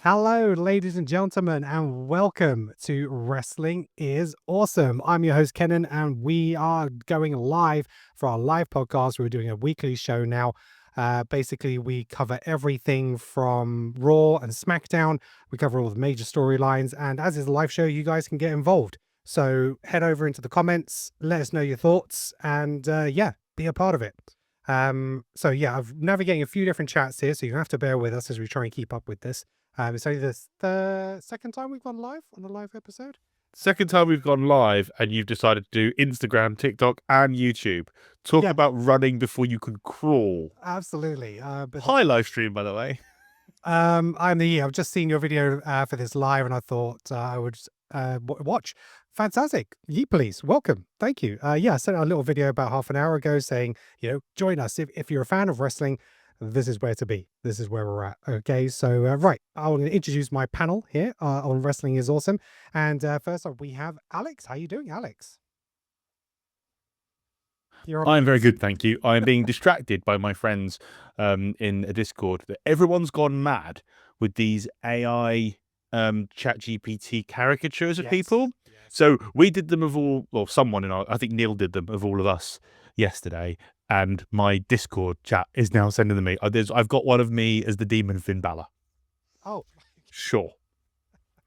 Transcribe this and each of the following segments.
Hello, ladies and gentlemen, and welcome to Wrestling is Awesome. I'm your host, Kenan, and we are going live for our live podcast. We're doing a weekly show now. Basically, we cover everything from Raw and SmackDown. We cover all the major storylines, and as is a live show, you guys can get involved. So head over into the comments, let us know your thoughts, and yeah, be a part of it. I'm navigating a few different chats here, so you have to bear with us as we try and keep up with this. It's only the second time we've gone live on a live episode. Second time we've gone live, and you've decided to do Instagram, TikTok, and YouTube. Talk about running before you can crawl. Absolutely. Hi, live stream, by the way. I've just seen your video for this live, and I thought I would watch. Fantastic. Ye please. Welcome. Thank you. I sent out a little video about half an hour ago saying, join us. If you're a fan of wrestling, this is where to be. This is where we're at. Okay, so right, I'm going to introduce my panel here on Wrestling is Awesome. And first up, we have Alex. How you doing, Alex? I'm very good, thank you. I'm being distracted by my friends in a Discord that everyone's gone mad with these AI ChatGPT caricatures of people. Yes. So we did them of all, well, someone I think Neil did them of all of us yesterday. And my Discord chat is now sending them me. I've got one of me as the demon Finn Balor. Oh, sure.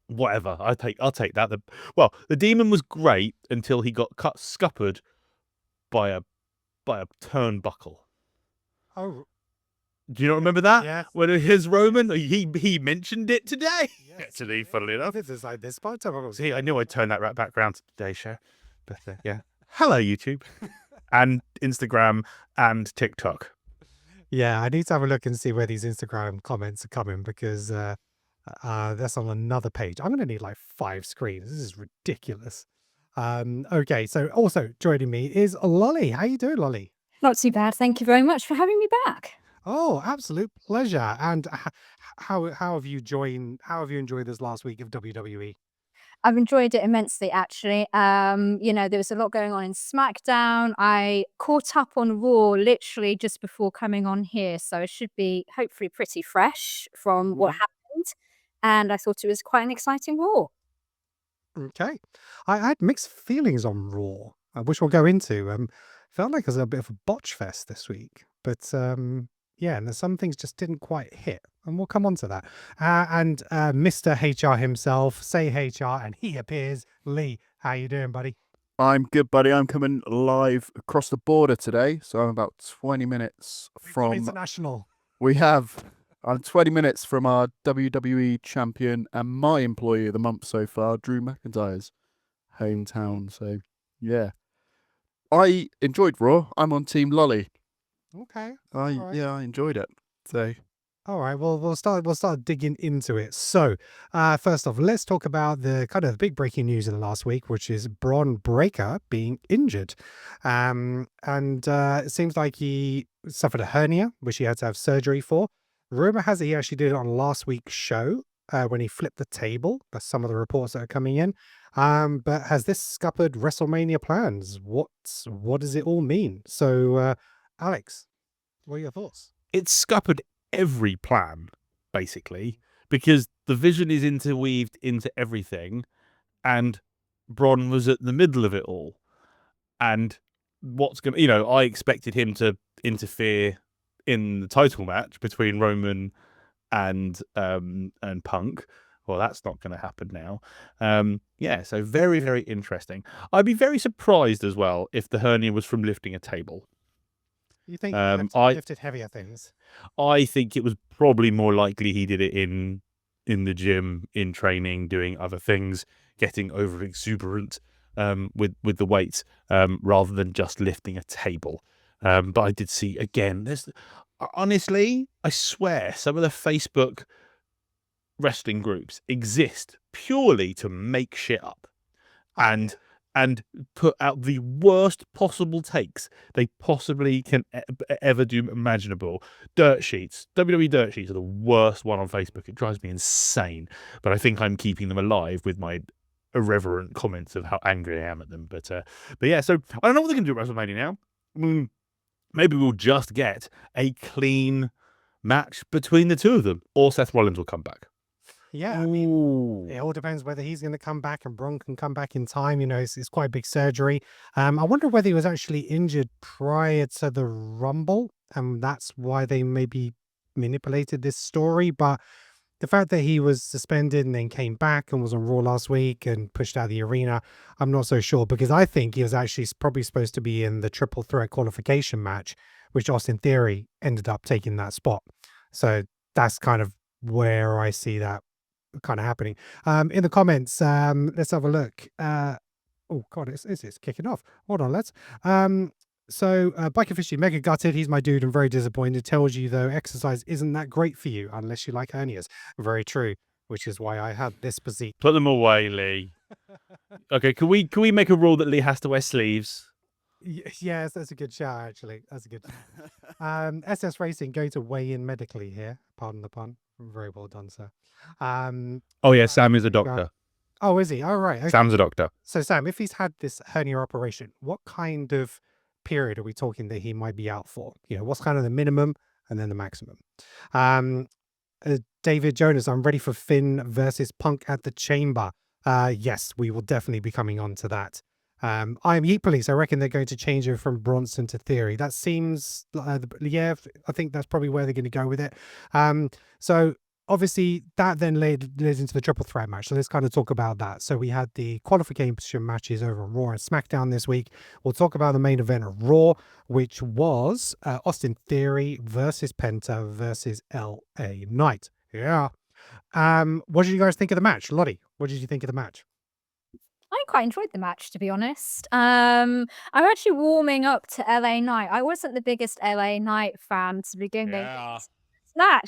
Whatever. I'll take that. The demon was great until he got scuppered by a turnbuckle. Oh. Do you not remember that? Yes. When his Roman, he mentioned it today. Yes. Actually, funnily enough. This is like this part of See, I knew I'd turn that right back around to today's show. But yeah. Hello, YouTube. And Instagram and TikTok. Yeah, I need to have a look and see where these Instagram comments are coming, because that's on another page. I'm going to need like 5 screens. This is ridiculous. Okay, so also joining me is Lolly. How you doing, Lolly? Not too bad. Thank you very much for having me back. Oh, absolute pleasure. And how have you enjoyed this last week of WWE? I've enjoyed it immensely, actually. There was a lot going on in SmackDown. I caught up on Raw literally just before coming on here, so it should be hopefully pretty fresh from what happened. And I thought it was quite an exciting Raw. Okay. I had mixed feelings on Raw, which we'll go into. Felt like it was a bit of a botch fest this week, but and there's some things just didn't quite hit, and we'll come on to that. And Mr. HR himself, say HR, and he appears. Lee, how you doing, buddy? I'm good, buddy. I'm coming live across the border today, so I'm about 20 minutes from international. I'm 20 minutes from our WWE champion and my employee of the month so far, Drew McIntyre's hometown. So yeah, I enjoyed Raw. I'm on Team Lolly. Okay. I enjoyed it. So all right, well, we'll start digging into it. So first off, let's talk about the kind of big breaking news in the last week, which is Braun Breaker being injured. It seems like he suffered a hernia, which he had to have surgery for. Rumor has it he actually did it on last week's show when he flipped the table. That's some of the reports that are coming in. But has this scuppered WrestleMania plans? What does it all mean? So, Alex, what are your thoughts? It's scuppered every plan, basically, because the vision is interweaved into everything, and Braun was at the middle of it all. And what's going to, I expected him to interfere in the title match between Roman and Punk. Well, that's not going to happen now. So very, very interesting. I'd be very surprised as well if the hernia was from lifting a table. You think he lifted heavier things? I think it was probably more likely he did it in the gym, in training, doing other things, getting over exuberant with the weights rather than just lifting a table. But I did see, again, honestly, I swear, some of the Facebook wrestling groups exist purely to make shit up and put out the worst possible takes they possibly can ever do imaginable. Dirt sheets, WWE dirt sheets are the worst one on Facebook. It drives me insane, but I think I'm keeping them alive with my irreverent comments of how angry I am at them. But yeah, so I don't know what they're going to do at WrestleMania now. Maybe we'll just get a clean match between the two of them, or Seth Rollins will come back. Yeah, I mean, it all depends whether he's going to come back and Braun can come back in time. You know, it's quite big surgery. I wonder whether he was actually injured prior to the Rumble, and that's why they maybe manipulated this story. But the fact that he was suspended and then came back and was on Raw last week and pushed out of the arena, I'm not so sure, because I think he was actually probably supposed to be in the triple threat qualification match, which Austin Theory ended up taking that spot. So that's kind of where I see that kind of happening. In the comments, let's have a look. Oh god, it's kicking off. Hold on, let's. So Biker Fishy, mega gutted. He's my dude and very disappointed. Tells you though, exercise isn't that great for you unless you like hernias. Very true. Which is why I had this physique. Put them away, Lee. Okay, can we make a rule that Lee has to wear sleeves? Yes, that's a good shout, actually. That's a good shout. SS Racing going to weigh in medically here. Pardon the pun. Very well done, sir. Oh yeah, Sam is a doctor. Oh, is he? Oh, right. Okay. Sam's a doctor. So, Sam, if he's had this hernia operation, what kind of period are we talking that he might be out for? You know, what's kind of the minimum and then the maximum? David Jonas, I'm ready for Finn versus Punk at the Chamber. Yes, we will definitely be coming on to that. I'm Yeet Police. I reckon they're going to change it from Bronson to Theory. That seems, yeah, I think that's probably where they're going to go with it. So obviously that then leads into the triple threat match. So let's kind of talk about that. So we had the qualification matches over on Raw and SmackDown this week. We'll talk about the main event of Raw, which was Austin Theory versus Penta versus LA Knight. Yeah. What did you guys think of the match? Lottie, what did you think of the match? I quite enjoyed the match, to be honest. I'm actually warming up to LA Knight. I wasn't the biggest LA Knight fan to begin with.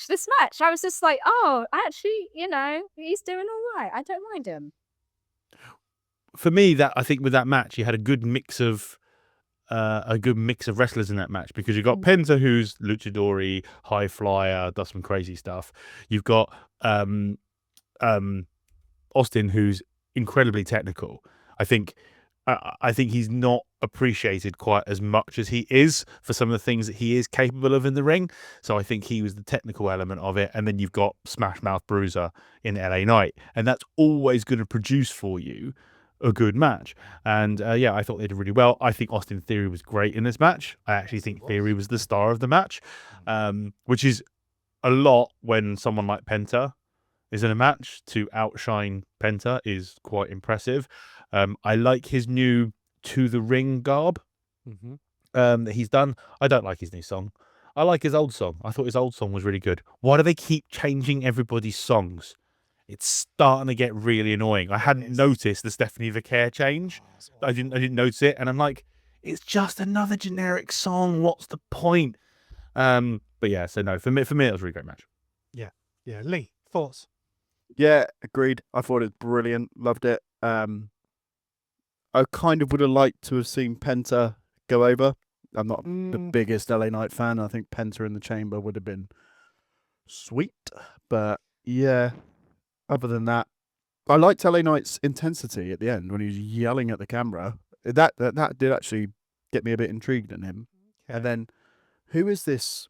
This match, I was just like, oh, actually, you know, he's doing all right. I don't mind him. For me, I think with that match, you had a good mix of wrestlers in that match, because you've got Penta, who's luchador-y, high flyer, does some crazy stuff. You've got Austin, who's incredibly technical. I think he's not appreciated quite as much as he is for some of the things that he is capable of in the ring. So I think he was the technical element of it. And then you've got Smash Mouth Bruiser in LA Knight, and that's always going to produce for you a good match. And yeah, I thought they did really well. I think Austin Theory was great in this match. I actually think Theory was the star of the match, which is a lot when someone like Penta is in a match. To outshine Penta is quite impressive. I like his new To the Ring garb that he's done. I don't like his new song. I like his old song. I thought his old song was really good. Why do they keep changing everybody's songs? It's starting to get really annoying. I hadn't noticed the Stephanie Vicaire change. I didn't notice it, and I'm like, it's just another generic song. What's the point? But yeah, so no, for me, it was a really great match. Yeah. Lee, thoughts? Yeah, agreed. I thought it was brilliant. Loved it. I kind of would have liked to have seen Penta go over. I'm not the biggest LA Knight fan. I think Penta in the Chamber would have been sweet. But yeah, other than that, I liked LA Knight's intensity at the end when he was yelling at the camera. That did actually get me a bit intrigued in him. Okay. And then, who is this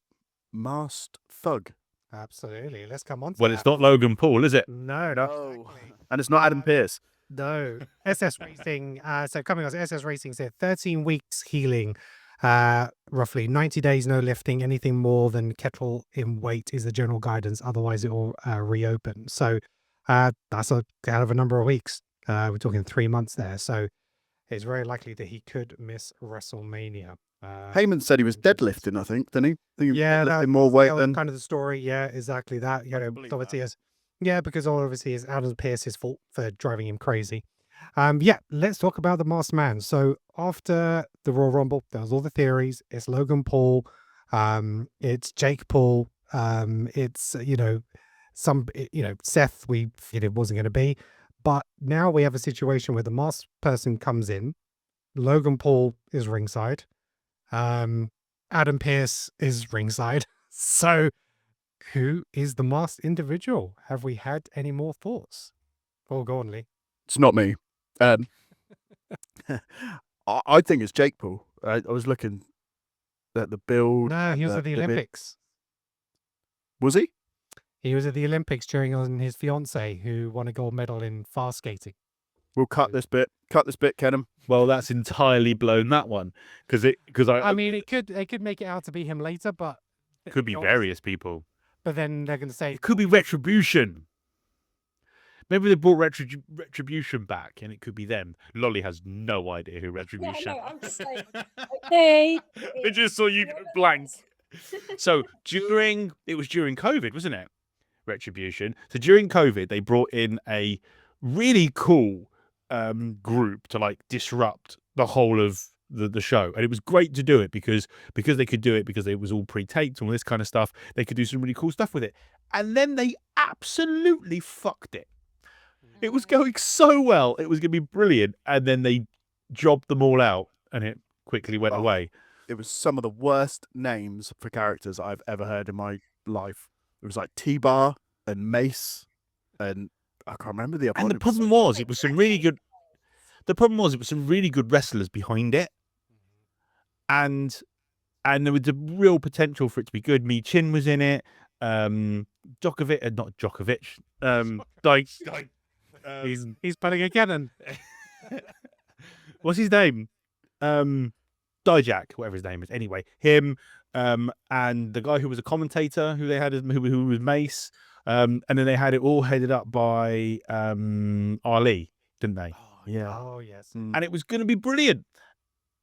masked thug? Absolutely. Let's come on to Well, that. it's not Logan Paul, is it? No. Exactly. And it's not Adam Pearce. No. SS Racing. So coming on, SS Racing said 13 weeks healing, roughly 90 days no lifting. Anything more than kettle in weight is the general guidance. Otherwise, it will reopen. So that's a hell of a number of weeks. We're talking 3 months there. So it's very likely that he could miss WrestleMania. Heyman said he was deadlifting, I think, didn't he? Yeah, lifting more weight than kind of the story. Yeah, exactly that. You know, obviously because obviously it's Adam Pearce's fault for driving him crazy. Yeah, let's talk about the Masked Man. So after the Royal Rumble, there was all the theories. It's Logan Paul, it's Jake Paul, it's Seth. It wasn't going to be, but now we have a situation where the masked person comes in. Logan Paul is ringside. Adam Pearce is ringside. So who is the masked individual? Have we had any more thoughts? Oh, go on, Lee. It's not me. I think it's Jake Paul. I was looking at the build. No, he was at the Olympics. Was he? He was at the Olympics cheering on his fiance who won a gold medal in fast skating. We'll cut this bit. Cut this bit, Kenham. Well, that's entirely blown that one because I mean, they could make it out to be him later, but it could be various people. But then they're going to say It could be Retribution. Maybe they brought Retribution back, and it could be them. Lolly has no idea who Retribution. Yeah, no, I'm just like, okay. I just saw you go blank. So it was during COVID, wasn't it? Retribution. So during COVID, they brought in a really cool group to like disrupt the whole of the show, and it was great to do it because they could do it because it was all pre-taped and all this kind of stuff. They could do some really cool stuff with it, and then they absolutely fucked it. It was going so well, it was going to be brilliant, and then they jobbed them all out, and it quickly went away. It was some of the worst names for characters I've ever heard in my life. It was like T-Bar and Mace, and I can't remember the other. And the problem was, it was some really good. The problem was, it was some really good wrestlers behind it, and there was a real potential for it to be good. Mi Chin was in it. Djokovic, not Djokovic. he's putting a cannon. What's his name? Dijak, whatever his name is. Anyway, him, and the guy who was a commentator, who they had, who was Mace, and then they had it all headed up by Ali, didn't they? Oh, yeah. Oh yes. And it was going to be brilliant,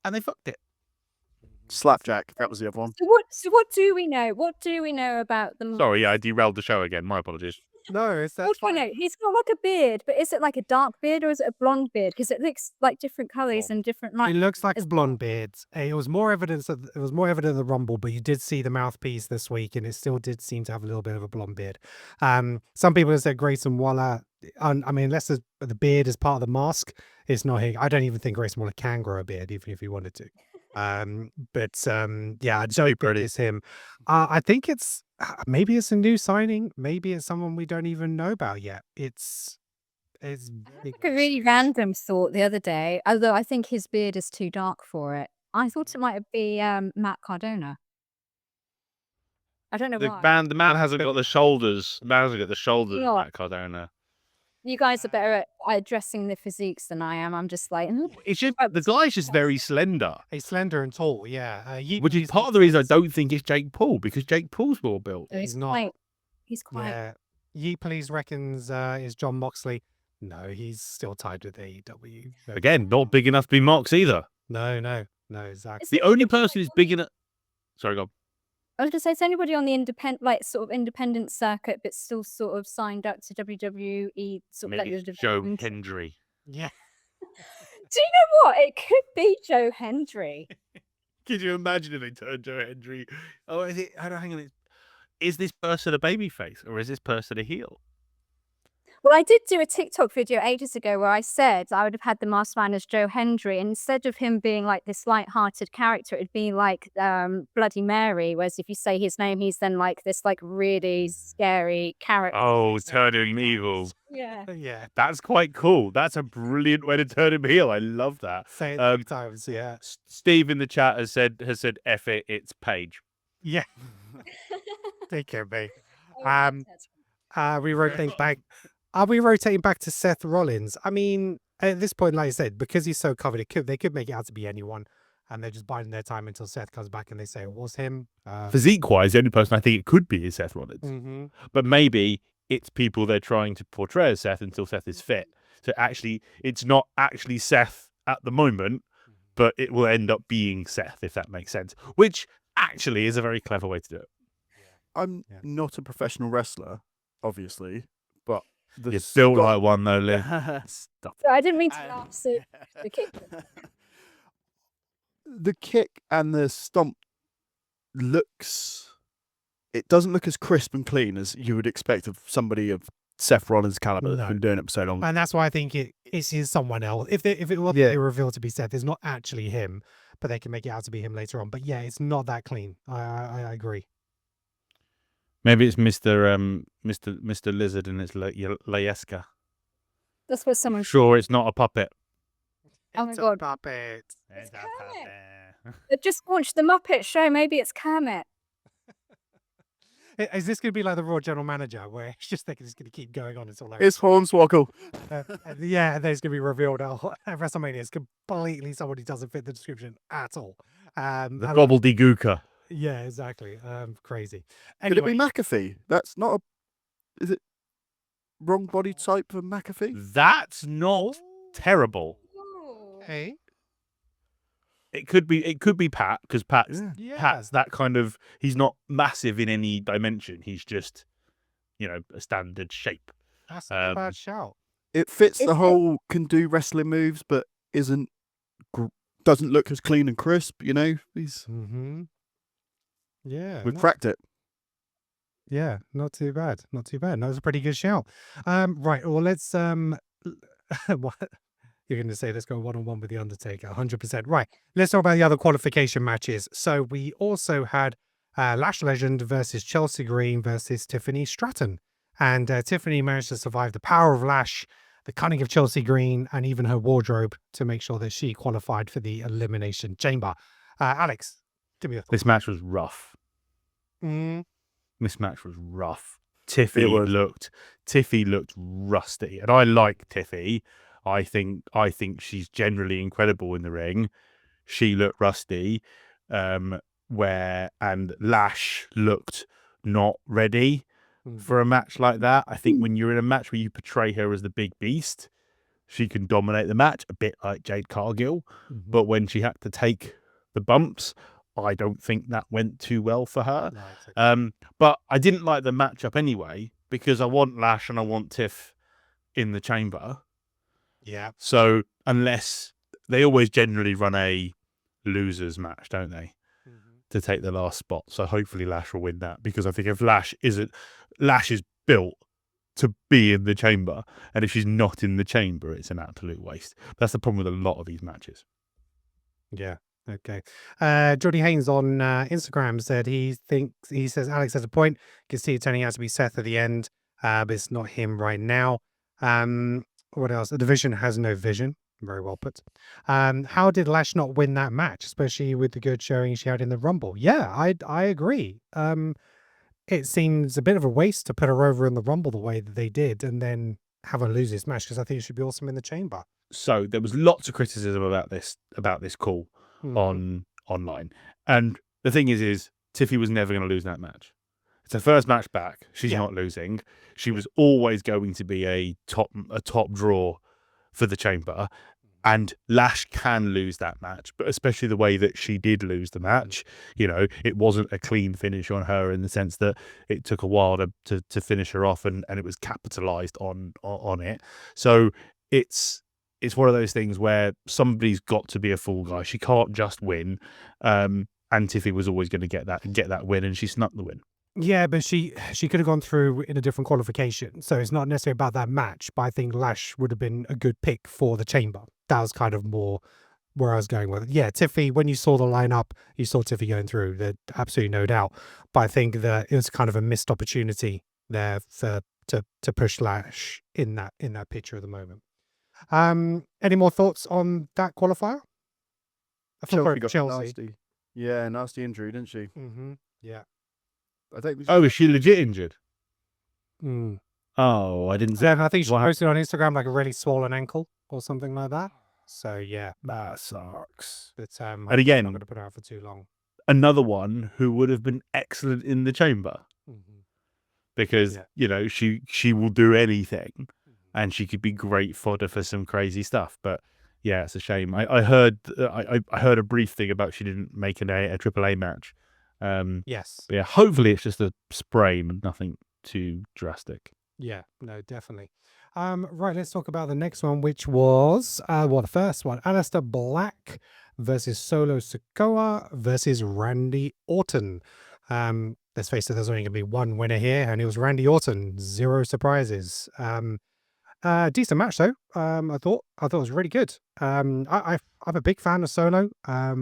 and they fucked it. Slapjack, that was the other one. So what do we know? What do we know about them? Sorry, I derailed the show again. My apologies. No, it's What do I know? He's got like a beard, but is it like a dark beard or is it a blonde beard? Because it looks like different colours and different It lights. looks like a blonde beard. It was more evidence of it was more evident in the Rumble, but you did see the mouthpiece this week, and it still did seem to have a little bit of a blonde beard. Some people have said Grayson Waller. I mean, unless the beard is part of the mask, it's not here. I don't even think Grayson Waller can grow a beard, even if he wanted to. Yeah, I don't think it's him. I think it's maybe it's a new signing. Maybe it's someone we don't even know about yet. It's Like a really random thought the other day, although I think his beard is too dark for it. I thought it might be Matt Cardona. I don't know The why. man hasn't got the shoulders. The man hasn't got the shoulders of Not. Matt Cardona. You guys are better at addressing the physiques than I am. I'm just like, It's just the guy's just very slender, he's slender and tall. Yeah, which is part of the reason I don't think it's Jake Paul, because Jake Paul's more built. he's not. quite. He's quite. Yeah, Ye Please reckons is John Moxley. No, he's still tied with AEW. No, Again, not big enough to be Mox either. no, exactly. Is The it only person who's anybody big enough. Sorry, go on. I was gonna say, is anybody on the independent circuit, but still sort of signed up to WWE? Maybe it's Joe Hendry. Yeah. Do you know what? It could be Joe Hendry. Could you imagine if they turned Joe Hendry? Oh, is it? Hang on. Is this person a babyface or is this person a heel? Well, I did do a TikTok video ages ago where I said I would have had the masked man as Joe Hendry, and instead of him being like this light-hearted character, it'd be like Bloody Mary. Whereas if you say his name, he's then like this like really scary character. Oh, turn him evil. Yeah. Yeah. That's quite cool. That's a brilliant way to turn him heel. I love that. Say it 3 times. Yeah. Steve in the chat has said F it, it's Paige. Yeah. Take care, babe. Oh, We rotating back. Are we rotating back to Seth Rollins? I mean, at this point, like I said, because he's so covered, they could make it out to be anyone, and they're just biding their time until Seth comes back and they say it was him. Physique-wise, the only person I think it could be is Seth Rollins. Mhm. But maybe it's people they're trying to portray as Seth until Seth is fit. So actually, it's not actually Seth at the moment, but it will end up being Seth, if that makes sense. Which actually is a very clever way to do it. I'm Yeah. not a professional wrestler, obviously, but You're still like one though, Liv. Stop. I didn't mean to laugh. So the kick. The kick and the stomp it doesn't look as crisp and clean as you would expect of somebody of Seth Rollins' caliber that's No. been doing it for so long. And that's why I think it is someone else. If it was revealed to be Seth, it's not actually him, but they can make it out to be him later on. But yeah, it's not that clean. I agree. Maybe it's Mr. Lizard and it's Layeska. That's what someone. Sure, it's not a puppet. Oh my It's a God. puppet. It's Kermit. They've just launched the Muppet Show. Maybe it's Kermit. Is this going to be like the Raw general manager, where it's just thinking it's going to keep going on until It's Hornswoggle. yeah, there's going to be revealed at WrestleMania is completely someone who doesn't fit the description at all. The and gobbledygooker. yeah, exactly. Crazy. Could it be Anyway, McAfee? That's not a. Is it wrong body type for McAfee? That's not terrible. hey, It could be Pat, because Pat's yeah, that kind of, he's not massive in any dimension. He's just, a standard shape. that's not a bad shout. It fits Is the it- whole can do wrestling moves, but doesn't look as clean and crisp. He's Mm-hmm. Yeah, we've cracked it. yeah, not too bad. Not too bad. That was a pretty good shout. Right. Well, let's what you're going to say? Let's go 1-on-1 with the Undertaker. 100%. Right. Let's talk about the other qualification matches. So we also had Lash Legend versus Chelsea Green versus Tiffany Stratton, and Tiffany managed to survive the power of Lash, the cunning of Chelsea Green, and even her wardrobe to make sure that she qualified for the Elimination Chamber. Alex, give me your thoughts. This match was rough. Mm, This match was rough. Tiffy looked rusty, and I like Tiffy. I think she's generally incredible in the ring. She looked rusty, and Lash looked not ready for a match like that. I think when you're in a match where you portray her as the big beast, she can dominate the match a bit like Jade Cargill. But when she had to take the bumps, I don't think that went too well for her. no, it's okay. But I didn't like the matchup anyway, because I want Lash and I want Tiff in the chamber. Yeah. So unless they always generally run a losers match, don't they, to take the last spot? So hopefully Lash will win that, because I think if Lash is built to be in the chamber, and if she's not in the chamber, it's an absolute waste. That's the problem with a lot of these matches. Yeah. Okay. Jordy Haynes on Instagram said he says Alex has a point. You can see it turning out to be Seth at the end, but it's not him right now. What else? The division has no vision. Very well put. How did Lash not win that match, especially with the good showing she had in the Rumble? Yeah, I agree. It seems a bit of a waste to put her over in the Rumble the way that they did, and then have her lose this match, because I think it should be awesome in the chamber. So there was lots of criticism about this call online, and the thing is Tiffy was never going to lose that match. It's her first match back. She's not losing. She was always going to be a top draw for the chamber, and Lash can lose that match, but especially the way that she did lose the match. It wasn't a clean finish on her, in the sense that it took a while to finish her off, and it was capitalized on it. So it's one of those things where somebody's got to be a fall guy. She can't just win. And Tiffy was always going to get that win, and she snuck the win. Yeah, but she could have gone through in a different qualification. So it's not necessarily about that match, but I think Lash would have been a good pick for the chamber. That was kind of more where I was going with it. Yeah, Tiffy, when you saw the lineup, you saw Tiffy going through. There's absolutely no doubt. But I think that it was kind of a missed opportunity there to push Lash in that picture at the moment. Any more thoughts on that qualifier? I feel Chelsea got Chelsea. nasty. Yeah, nasty injury, didn't she? Yeah. I think. Oh, is she legit injured? Mm. Oh, I didn't. I think she What posted on Instagram like a really swollen ankle or something like that. So yeah, That sucks. but And I'm again, not going to put it out for too long. another one who would have been excellent in the chamber, because she will do anything, and she could be great fodder for some crazy stuff. But yeah, it's a shame. I heard a brief thing about she didn't make a AAA match. Yes. But yeah, hopefully it's just a sprain, nothing too drastic. Yeah. No, definitely. Right. Let's talk about the next one, which was the first one: Aleister Black versus Solo Sikoa versus Randy Orton. Let's face it, there's only going to be one winner here, and it was Randy Orton. 0 surprises. Decent match though. I thought it was really good. I'm a big fan of Solo. I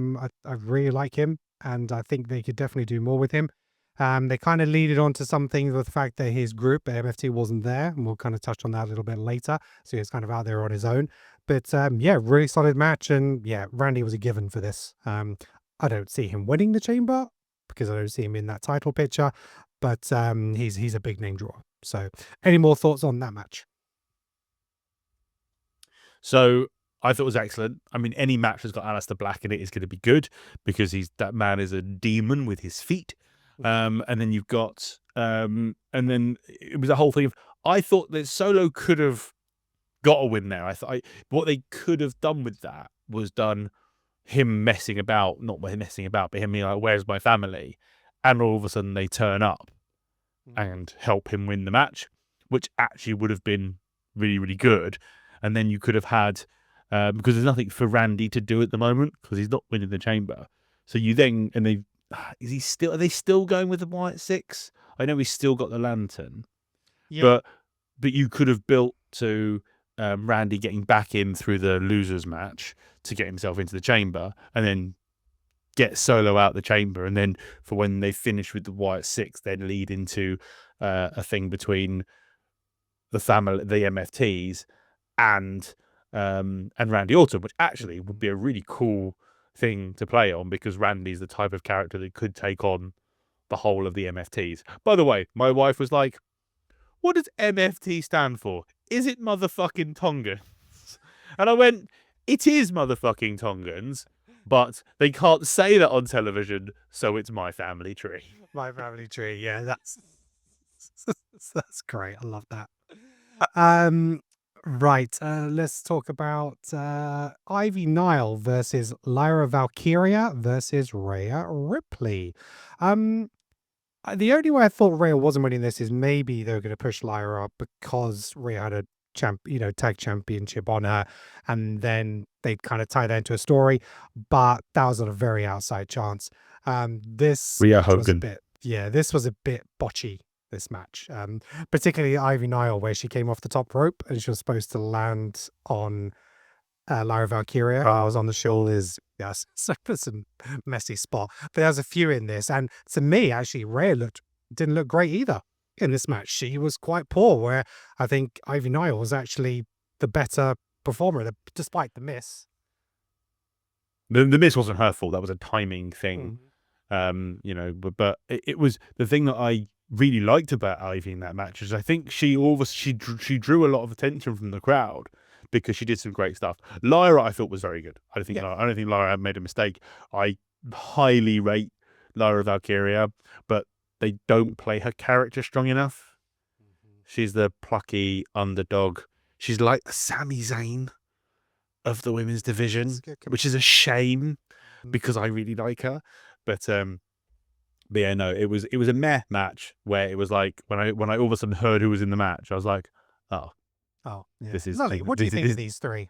really like him, and I think they could definitely do more with him. They kind of lead it on to something with the fact that his group, MFT, wasn't there, and we'll kind of touch on that a little bit later. So he's kind of out there on his own. But yeah, really solid match, and yeah, Randy was a given for this. I don't see him winning the chamber, because I don't see him in that title picture, but he's a big name draw. So, any more thoughts on that match? So I thought it was excellent. I mean, any match that's got Aleister Black in it is going to be good because that man is a demon with his feet. And then you've got, and then it was a whole thing of, I thought that Solo could have got a win there. I thought what they could have done with that was done him messing about, not messing about, but him being like, where's my family? And all of a sudden they turn up and help him win the match, which actually would have been really, really good. And then you could have had, because there's nothing for Randy to do at the moment because he's not winning the chamber. So you then, and they, are they still going with the White Six? I know he's still got the lantern, but you could have built to Randy getting back in through the losers match to get himself into the chamber, and then get Solo out the chamber, and then for when they finish with the White Six, then lead into a thing between the family, the MFTs, and Randy Orton, which actually would be a really cool thing to play on because Randy's the type of character that could take on the whole of the MFTs. By the way, my wife was like, what does MFT stand for? Is it motherfucking Tongans? And I went, it is motherfucking Tongans, but they can't say that on television, so it's my family tree. My family tree, yeah, that's great. I love that. Right, let's talk about Ivy Nile versus Lyra Valkyria versus Rhea Ripley. The only way I thought Rhea wasn't winning this is maybe they were going to push Lyra up because Rhea had a tag championship on her, and then they'd kind of tie that into a story. But that was on a very outside chance. This Rhea was a Hogan. bit, this was a bit botchy. This match, particularly Ivy Nile, where she came off the top rope and she was supposed to land on Lyra Valkyria. I was on the shoulders. Yes, so it's a messy spot. But there's a few in this, and to me, actually, Rhea didn't look great either in this match. She was quite poor. Where I think Ivy Nile was actually the better performer, despite the miss. The miss wasn't her fault. That was a timing thing, But it was the thing that I really liked about Ivy in that match is I think she drew a lot of attention from the crowd because she did some great stuff. Lyra, I thought, was very good. I don't think Lyra made a mistake. I highly rate Lyra Valkyria, but they don't play her character strong enough. She's the plucky underdog. She's like the Sami Zayn of the women's division, which is a shame because I really like her. But yeah, no, it was a meh match where it was like when I all of a sudden heard who was in the match, I was like, oh, yeah. This is Lolly, what do you think of these three?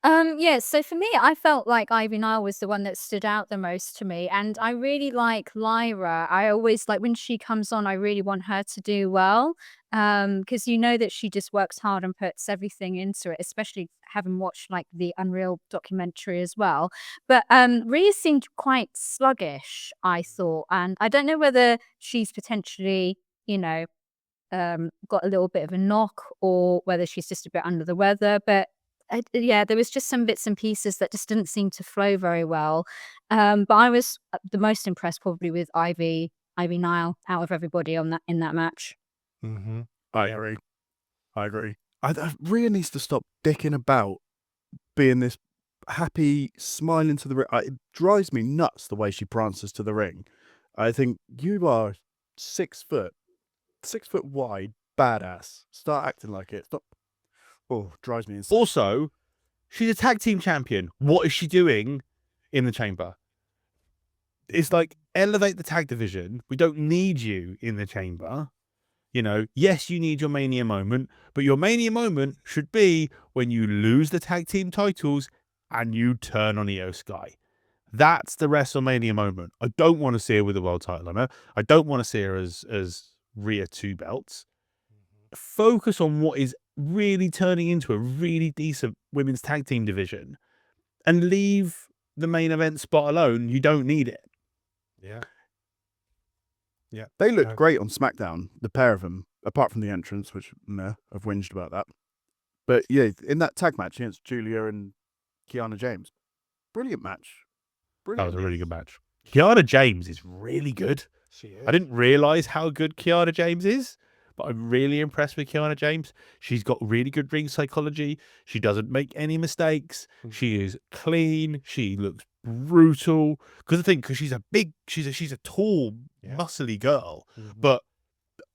So for me, I felt like Ivy Nile was the one that stood out the most to me. And I really like Lyra. I always like when she comes on, I really want her to do well. Because you know that she just works hard and puts everything into it, especially having watched like the Unreal documentary as well. But Rhea seemed quite sluggish, I thought. And I don't know whether she's potentially, got a little bit of a knock or whether she's just a bit under the weather. But there was just some bits and pieces that just didn't seem to flow very well. But I was the most impressed probably with Ivy Nile out of everybody in that match. Mm-hmm. I agree. Rhea needs to stop dicking about being this happy, smiling to the ring. It drives me nuts the way she prances to the ring. I think you are 6 foot wide, badass. Start acting like it. Stop. Oh, drives me insane. Also, she's a tag team champion. What is she doing in the chamber? It's like, elevate the tag division. We don't need you in the chamber. Yes, you need your Mania moment, but your Mania moment should be when you lose the tag team titles and you turn on Io Sky. That's the WrestleMania moment. I don't want to see her with the world title on her. I don't want to see her as Rhea 2 belts. Focus on what is really turning into a really decent women's tag team division and leave the main event spot alone. You don't need it. Yeah. They looked great on SmackDown, the pair of them, apart from the entrance, which I've whinged about that. But yeah, in that tag match against Julia and Kiana James, brilliant match. That was a really good match. Kiana James is really good. She is. I didn't realize how good Kiana James is, but I'm really impressed with Kiana James. She's got really good ring psychology. She doesn't make any mistakes. She is clean. She looks brutal. Because she's a tall, muscly girl, but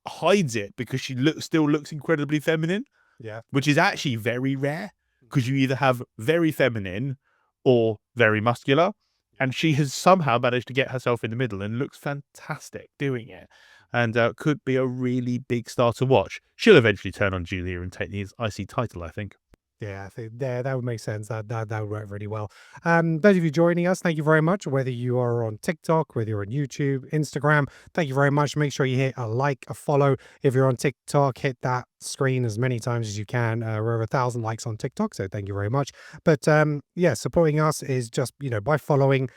hides it because she still looks incredibly feminine. Yeah, which is actually very rare because you either have very feminine or very muscular. And she has somehow managed to get herself in the middle and looks fantastic doing it. And could be a really big star to watch. She'll eventually turn on Julia and take the IC title, I think. Yeah, I think that would make sense. That would work really well. Those of you joining us, thank you very much. Whether you are on TikTok, whether you're on YouTube, Instagram, thank you very much. Make sure you hit a like, a follow. If you're on TikTok, hit that screen as many times as you can. We're over 1,000 likes on TikTok, so thank you very much. But yeah, supporting us is just, by following,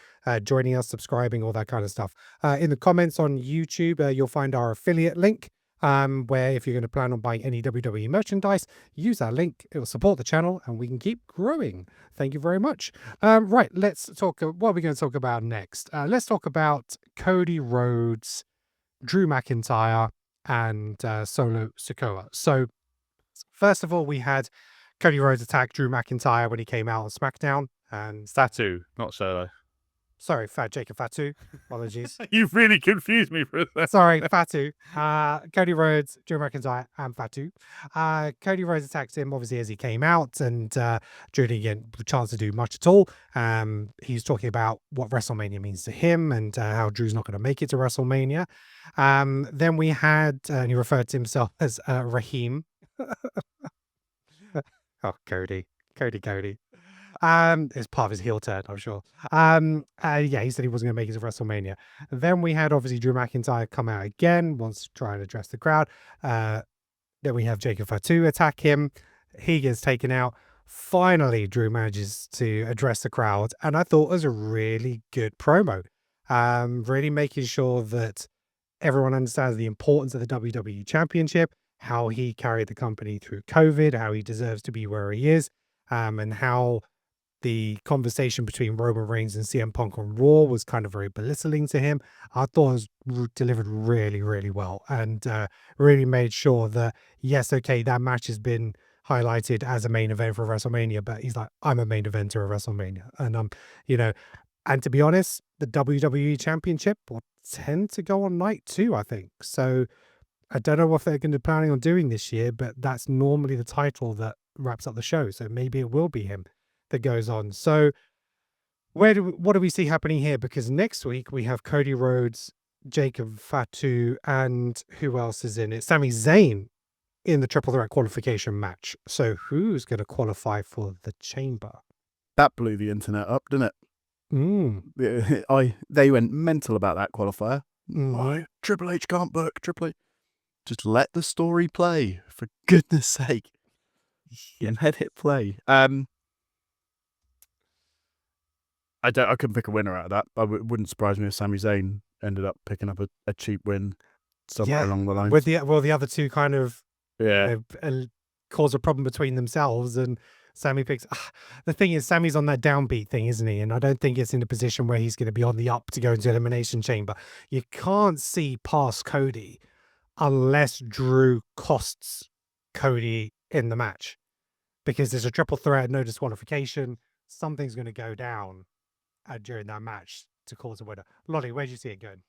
joining us, subscribing, all that kind of stuff. In the comments on YouTube, you'll find our affiliate link. Where if you're going to plan on buying any WWE merchandise, use that link. It will support the channel and we can keep growing. Thank you very much. Right, let's talk. What are we going to talk about next? Let's talk about Cody Rhodes, Drew McIntyre, and Solo Sikoa. So, first of all, we had Cody Rhodes attack Drew McIntyre when he came out on SmackDown. And Fatu, not Solo. Sorry, Jacob Fatu. Apologies. You've really confused me for a second. Sorry, Fatu. Cody Rhodes, Drew McIntyre, and Fatu. Cody Rhodes attacked him, obviously, as he came out, and Drew didn't get a chance to do much at all. He's talking about what WrestleMania means to him and how Drew's not going to make it to WrestleMania. Then we had, and he referred to himself as Raheem. Oh, Cody. It's part of his heel turn, I'm sure. Yeah, he said he wasn't going to make it to WrestleMania. Then we had obviously Drew McIntyre come out again, wants to try and address the crowd. Then we have Jacob Fatu attack him. He gets taken out. Finally, Drew manages to address the crowd, and I thought it was a really good promo. Really making sure that everyone understands the importance of the WWE Championship, how he carried the company through COVID, how he deserves to be where he is, and how the conversation between Roman Reigns and CM Punk on Raw was kind of very belittling to him. I thought it was delivered really, really well, and really made sure that, yes, okay, that match has been highlighted as a main event for WrestleMania, but he's like, I'm a main eventer of WrestleMania. And, and to be honest, the WWE Championship will tend to go on night 2, I think. So I don't know what they're going to be planning on doing this year, but that's normally the title that wraps up the show. So maybe it will be him that goes on. So what do we see happening here? Because next week we have Cody Rhodes, Jacob Fatu, and who else is in it? Sami Zayn in the triple threat qualification match. So who's going to qualify for the Chamber? That blew the internet up, didn't it? They went mental about that qualifier. Why? Triple H can't book. Triple H. Just let the story play, for goodness sake. Yeah, let it play. I couldn't pick a winner out of that. Wouldn't surprise me if Sami Zayn ended up picking up a cheap win somewhere along the lines. With the other two kind of cause a problem between themselves, and Sami picks. The thing is, Sami's on that downbeat thing, isn't he? And I don't think it's in a position where he's going to be on the up to go into Elimination Chamber. You can't see past Cody unless Drew costs Cody in the match, because there's a triple threat, no disqualification. Something's going to go down during that match to cause a winner. Lolly, where do you see it going?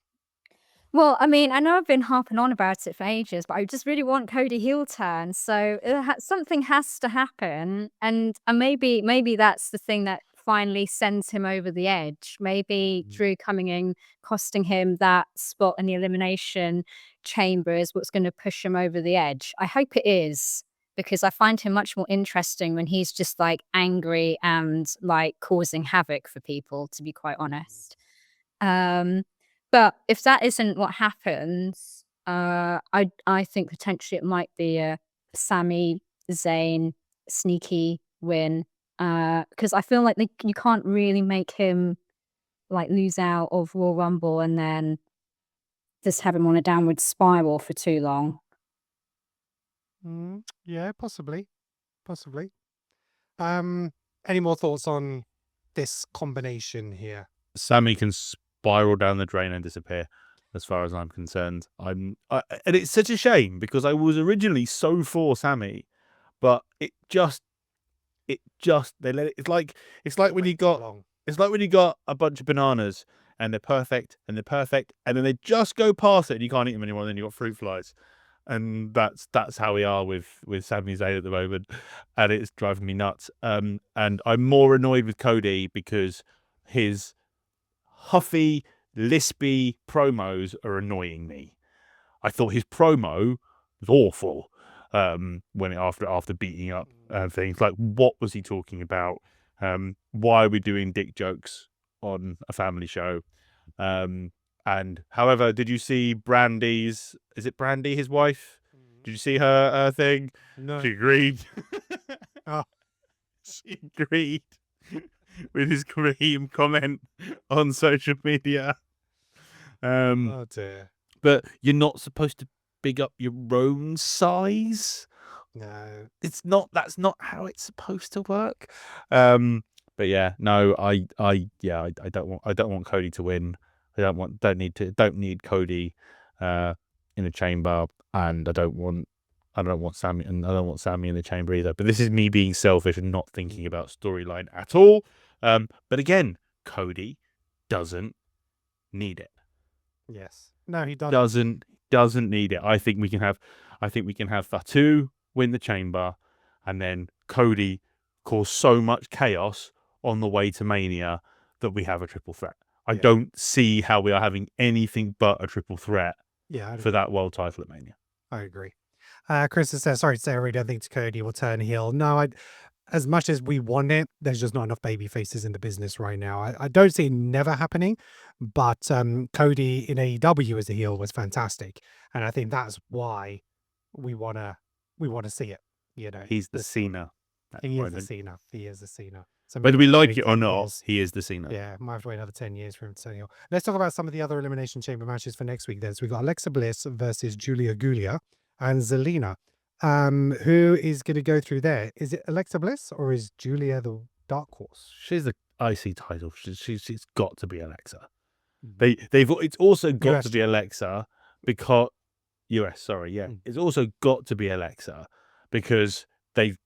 Well, I mean, I know I've been harping on about it for ages, but I just really want Cody heel turn. So something has to happen, and maybe that's the thing that finally sends him over the edge. Maybe Drew coming in, costing him that spot in the Elimination Chamber is what's going to push him over the edge. I hope it is, because I find him much more interesting when he's just like angry and like causing havoc for people, to be quite honest. But if that isn't what happens, I think potentially it might be a Sami Zayn sneaky win, because I feel like you can't really make him like lose out of Royal Rumble and then just have him on a downward spiral for too long. Yeah, possibly. Any more thoughts on this combination here? Sami can spiral down the drain and disappear, as far as I'm concerned. And it's such a shame because I was originally so for Sammy, but they let it. It's like when you got a bunch of bananas and they're perfect and then they just go past it and you can't eat them anymore. And then you got fruit flies, and that's how we are with Sami Zayn at the moment, and it's driving me nuts. And I'm more annoyed with Cody because his huffy, lispy promos are annoying me. I thought his promo was awful when after beating up things. Like, what was he talking about? Why are we doing dick jokes on a family show? And however, did you see Brandy's? Is it Brandy, his wife? Did you see her thing? No. She agreed. Oh. She agreed with his cream comment on social media. Oh dear. But you're not supposed to big up your own size. No. It's not. That's not how it's supposed to work. But yeah, no, I don't want Cody to win. Don't need Cody in the chamber, and I don't want Sammy, and I don't want Sammy in the chamber either. But this is me being selfish and not thinking about storyline at all. But again, Cody doesn't need it. Yes. No, he doesn't. Doesn't need it. I think we can have Fatu win the chamber, and then Cody cause so much chaos on the way to Mania that we have a triple threat. I don't see how we are having anything but a triple threat for that world title at Mania. I agree. Chris says, sorry to say, I really don't think Cody will turn heel. No, as much as we want it, there's just not enough baby faces in the business right now. I don't see it never happening, but Cody in AEW as a heel was fantastic, and I think that's why we wanna see it. You know, he's the Cena. He is the Cena. He is the Cena. So whether we like it or not, he is the Cena. Yeah, might have to wait another 10 years for him to turn heel. Let's talk about some of the other Elimination Chamber matches for next week then. So we've got Alexa Bliss versus Julia Gulia and Zelina. Who is going to go through there? Is it Alexa Bliss or is Julia the dark horse? She's the IC title. She's got to be Alexa. It's also got US. to be Alexa because US. Sorry, yeah, it's also got to be Alexa because they've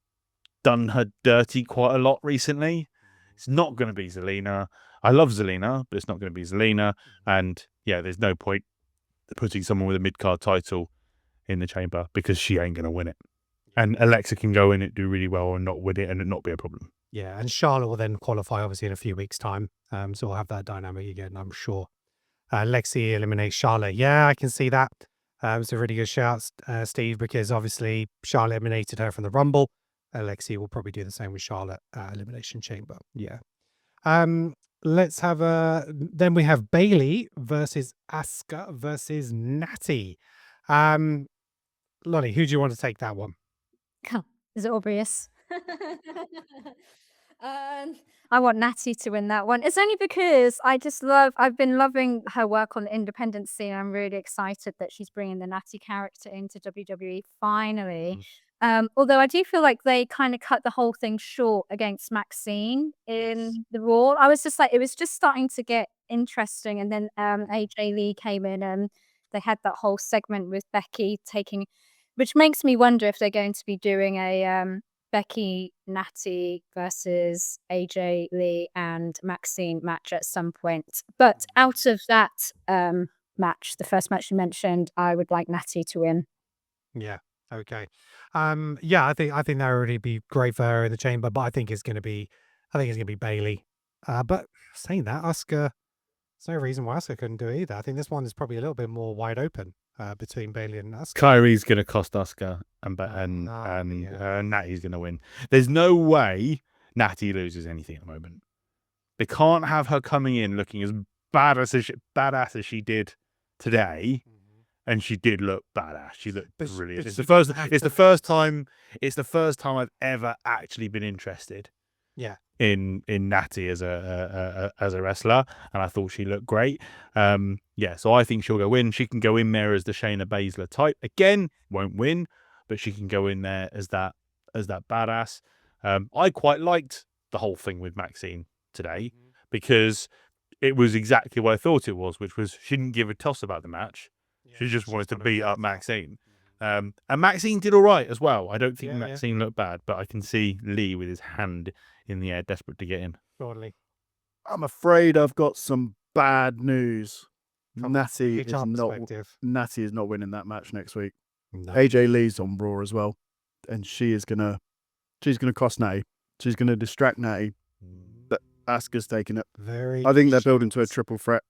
done her dirty quite a lot recently. It's not going to be Zelina. I love Zelina, but it's not going to be Zelina. And yeah, there's no point putting someone with a mid-card title in the chamber because she ain't going to win it. And Alexa can go in it, do really well, and not win it, and it not be a problem. Yeah, and Charlotte will then qualify, obviously, in a few weeks' time. So we'll have that dynamic again, I'm sure. Lexi eliminates Charlotte. Yeah, I can see that. It's a really good shout, Steve, because obviously Charlotte eliminated her from the Rumble. Lexi will probably do the same with Charlotte Elimination Chamber. Yeah. Let's have then we have Bailey versus Asuka versus Natty. Lonnie, who do you want to take that one? Is it obvious? I want Natty to win that one. It's only because I've been loving her work on the independent scene. I'm really excited that she's bringing the Natty character into WWE finally. Although I do feel like they kind of cut the whole thing short against Maxine in the Raw. I was just like, it was just starting to get interesting. And then AJ Lee came in and they had that whole segment with Becky which makes me wonder if they're going to be doing a Becky, Natty versus AJ Lee and Maxine match at some point. But out of that match, the first match you mentioned, I would like Natty to win. Yeah. Okay. Yeah, I think that would really be great for her in the chamber, but I think it's gonna be Bailey. But saying that, Asuka, there's no reason why Asuka couldn't do it either. I think this one is probably a little bit more wide open between Bailey and Asuka. Kyrie's gonna cost Asuka and Natty's gonna win. There's no way Natty loses anything at the moment. They can't have her coming in looking as badass as she did today. And she did look badass. She looked brilliant. It's the first time I've ever actually been interested. Yeah. In Natty as a wrestler, and I thought she looked great. So I think she'll go in. She can go in there as the Shayna Baszler type. Again, won't win, but she can go in there as that badass. I quite liked the whole thing with Maxine today because it was exactly what I thought it was, which was she didn't give a toss about the match. She just wanted to beat up Maxine. And Maxine did all right as well. I don't think Maxine looked bad, but I can see Lee with his hand in the air, desperate to get in. Totally. I'm afraid I've got some bad news. From Natty HR perspective. is not winning that match next week. No. AJ Lee's on Raw as well, and she's gonna cost Natty. She's gonna distract Natty. But Asuka's taking it. Very. I think they're building to a triple threat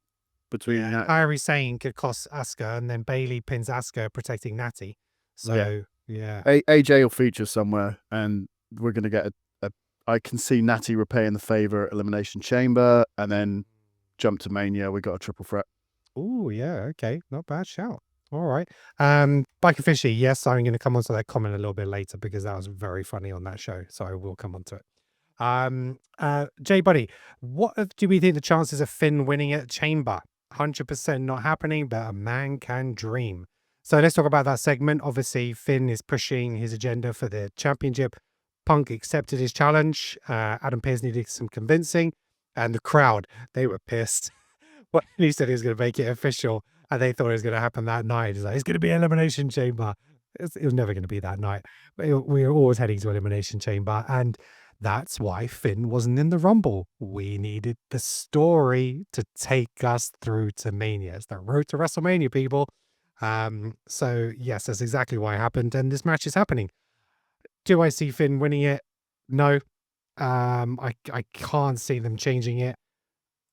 between Natty. Kairi Sane could cost Asuka, and then Bailey pins Asuka, protecting Natty. So yeah. AJ will feature somewhere, and we're gonna get a. I can see Natty repaying the favor at Elimination Chamber, and then jump to Mania. We got a triple threat. Oh yeah, okay, not bad shout. All right, Biker Fishy. Yes, I'm going to come onto that comment a little bit later because that was very funny on that show. So I will come onto it. Jay Buddy, what do we think the chances of Finn winning at Chamber? 100% not happening, but a man can dream. So let's talk about that segment. Obviously, Finn is pushing his agenda for the championship. Punk accepted his challenge. Adam Pearce needed some convincing, and the crowd, they were pissed. When he said he was going to make it official, and they thought it was going to happen that night. It's like, it's going to be Elimination Chamber. It was never going to be that night. We were always heading to Elimination Chamber, and that's why Finn wasn't in the Rumble. We needed the story to take us through to Mania. It's the road to WrestleMania, people. So yes, that's exactly why it happened, and this match is happening. Do I see Finn winning it? No. I can't see them changing it.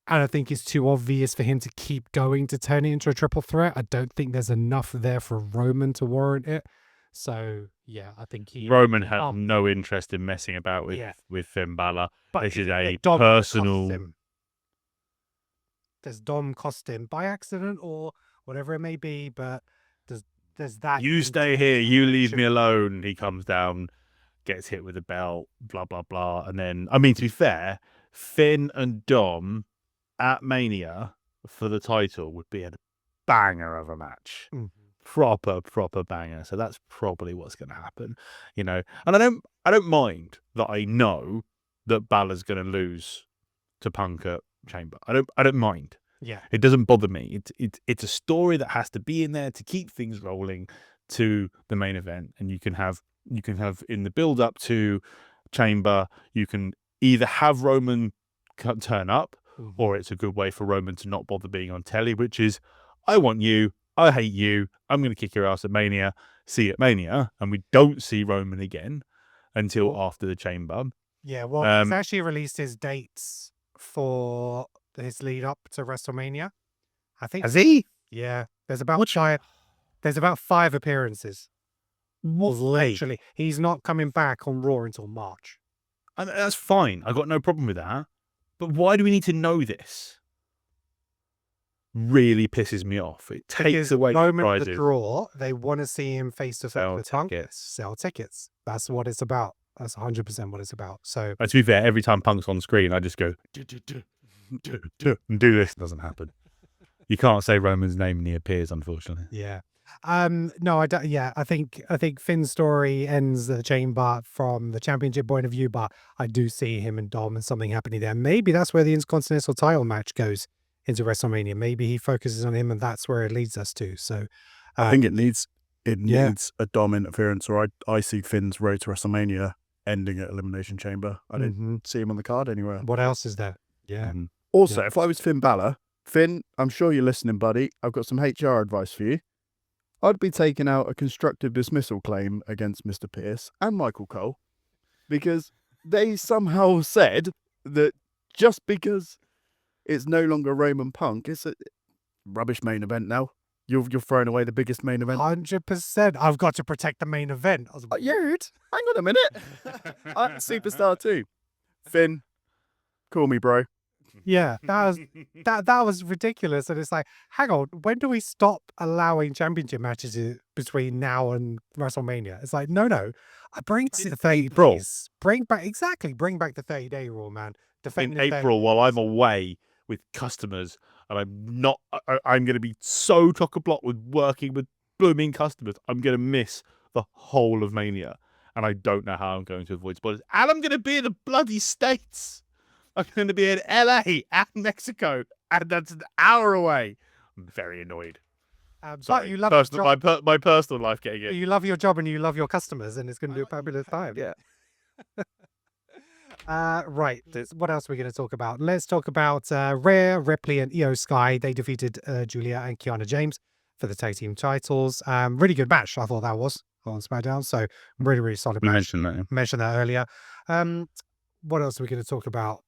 And I think it's too obvious for him to keep going to turn it into a triple threat. I don't think there's enough there for Roman to warrant it. So, yeah, I think Roman had no interest in messing about with Finn Balor. But this is a Dom personal... Does Dom cost him by accident or whatever it may be? But there's that... You stay here. You leave me alone. He comes down, gets hit with a belt, blah, blah, blah. And then, I mean, to be fair, Finn and Dom at Mania for the title would be a banger of a match. Proper banger. So that's probably what's going to happen, you know. And I don't mind that I know that Balor's going to lose to Punk at Chamber. I don't mind. Yeah, it doesn't bother me. It's a story that has to be in there to keep things rolling to the main event, and you can have in the build up to Chamber, you can either have Roman turn up, or it's a good way for Roman to not bother being on telly, which is, I want you, I hate you, I'm going to kick your ass at Mania, see you at Mania, and we don't see Roman again until after the Chamber. Yeah, well, he's actually released his dates for his lead up to WrestleMania. I think. Has he? Yeah, there's about 5 appearances. Literally, he's not coming back on Raw until March. And that's fine. I got no problem with that. But why do we need to know this? Really pisses me off. It takes away the prizes. The draw, they want to see him face to face with Punk. Sell tickets. That's what it's about. That's 100% what it's about. So, to be fair, every time Punk's on screen, I just go and do this. It doesn't happen. You can't say Roman's name and he appears, unfortunately. Yeah. No, I don't. Yeah, I think Finn's story ends the Chamber from the championship point of view, but I do see him and Dom and something happening there. Maybe that's where the Intercontinental title match goes into WrestleMania. Maybe he focuses on him, and that's where it leads us to. So, I think it needs a Dom interference, or I see Finn's road to WrestleMania ending at Elimination Chamber. I didn't see him on the card anywhere. What else is there? Yeah. Also, if I was Finn Balor, Finn, I'm sure you're listening, buddy. I've got some HR advice for you. I'd be taking out a constructive dismissal claim against Mr. Pearce and Michael Cole, because they somehow said that just because it's no longer Roman Punk, it's a rubbish main event now. You're throwing away the biggest main event. 100%. I've got to protect the main event. I was like, hang on a minute. I'm a superstar too. Finn, call me bro. Yeah, that was ridiculous. And it's like, hang on, when do we stop allowing championship matches between now and WrestleMania? It's like, no. I bring back the 30 days. Bring back the 30-day rule, man. In April, while I'm away with customers, and I'm going to be so chock-a-block with working with blooming customers, I'm going to miss the whole of Mania. And I don't know how I'm going to avoid spoilers. And I'm going to be in the bloody States. I'm going to be in LA and Mexico and that's an hour away. I'm very annoyed. But Sorry, you love your personal, job. my personal life getting it. You love your job and you love your customers, and it's going to be a fabulous time. Yeah. Right. What else are we going to talk about? Let's talk about Rhea, Ripley, and Io Sky. They defeated Julia and Kiana James for the tag team titles. Really good match, I thought that was on SmackDown. So really solid We match. mentioned that. Yeah. Mentioned that earlier. What else are we going to talk about?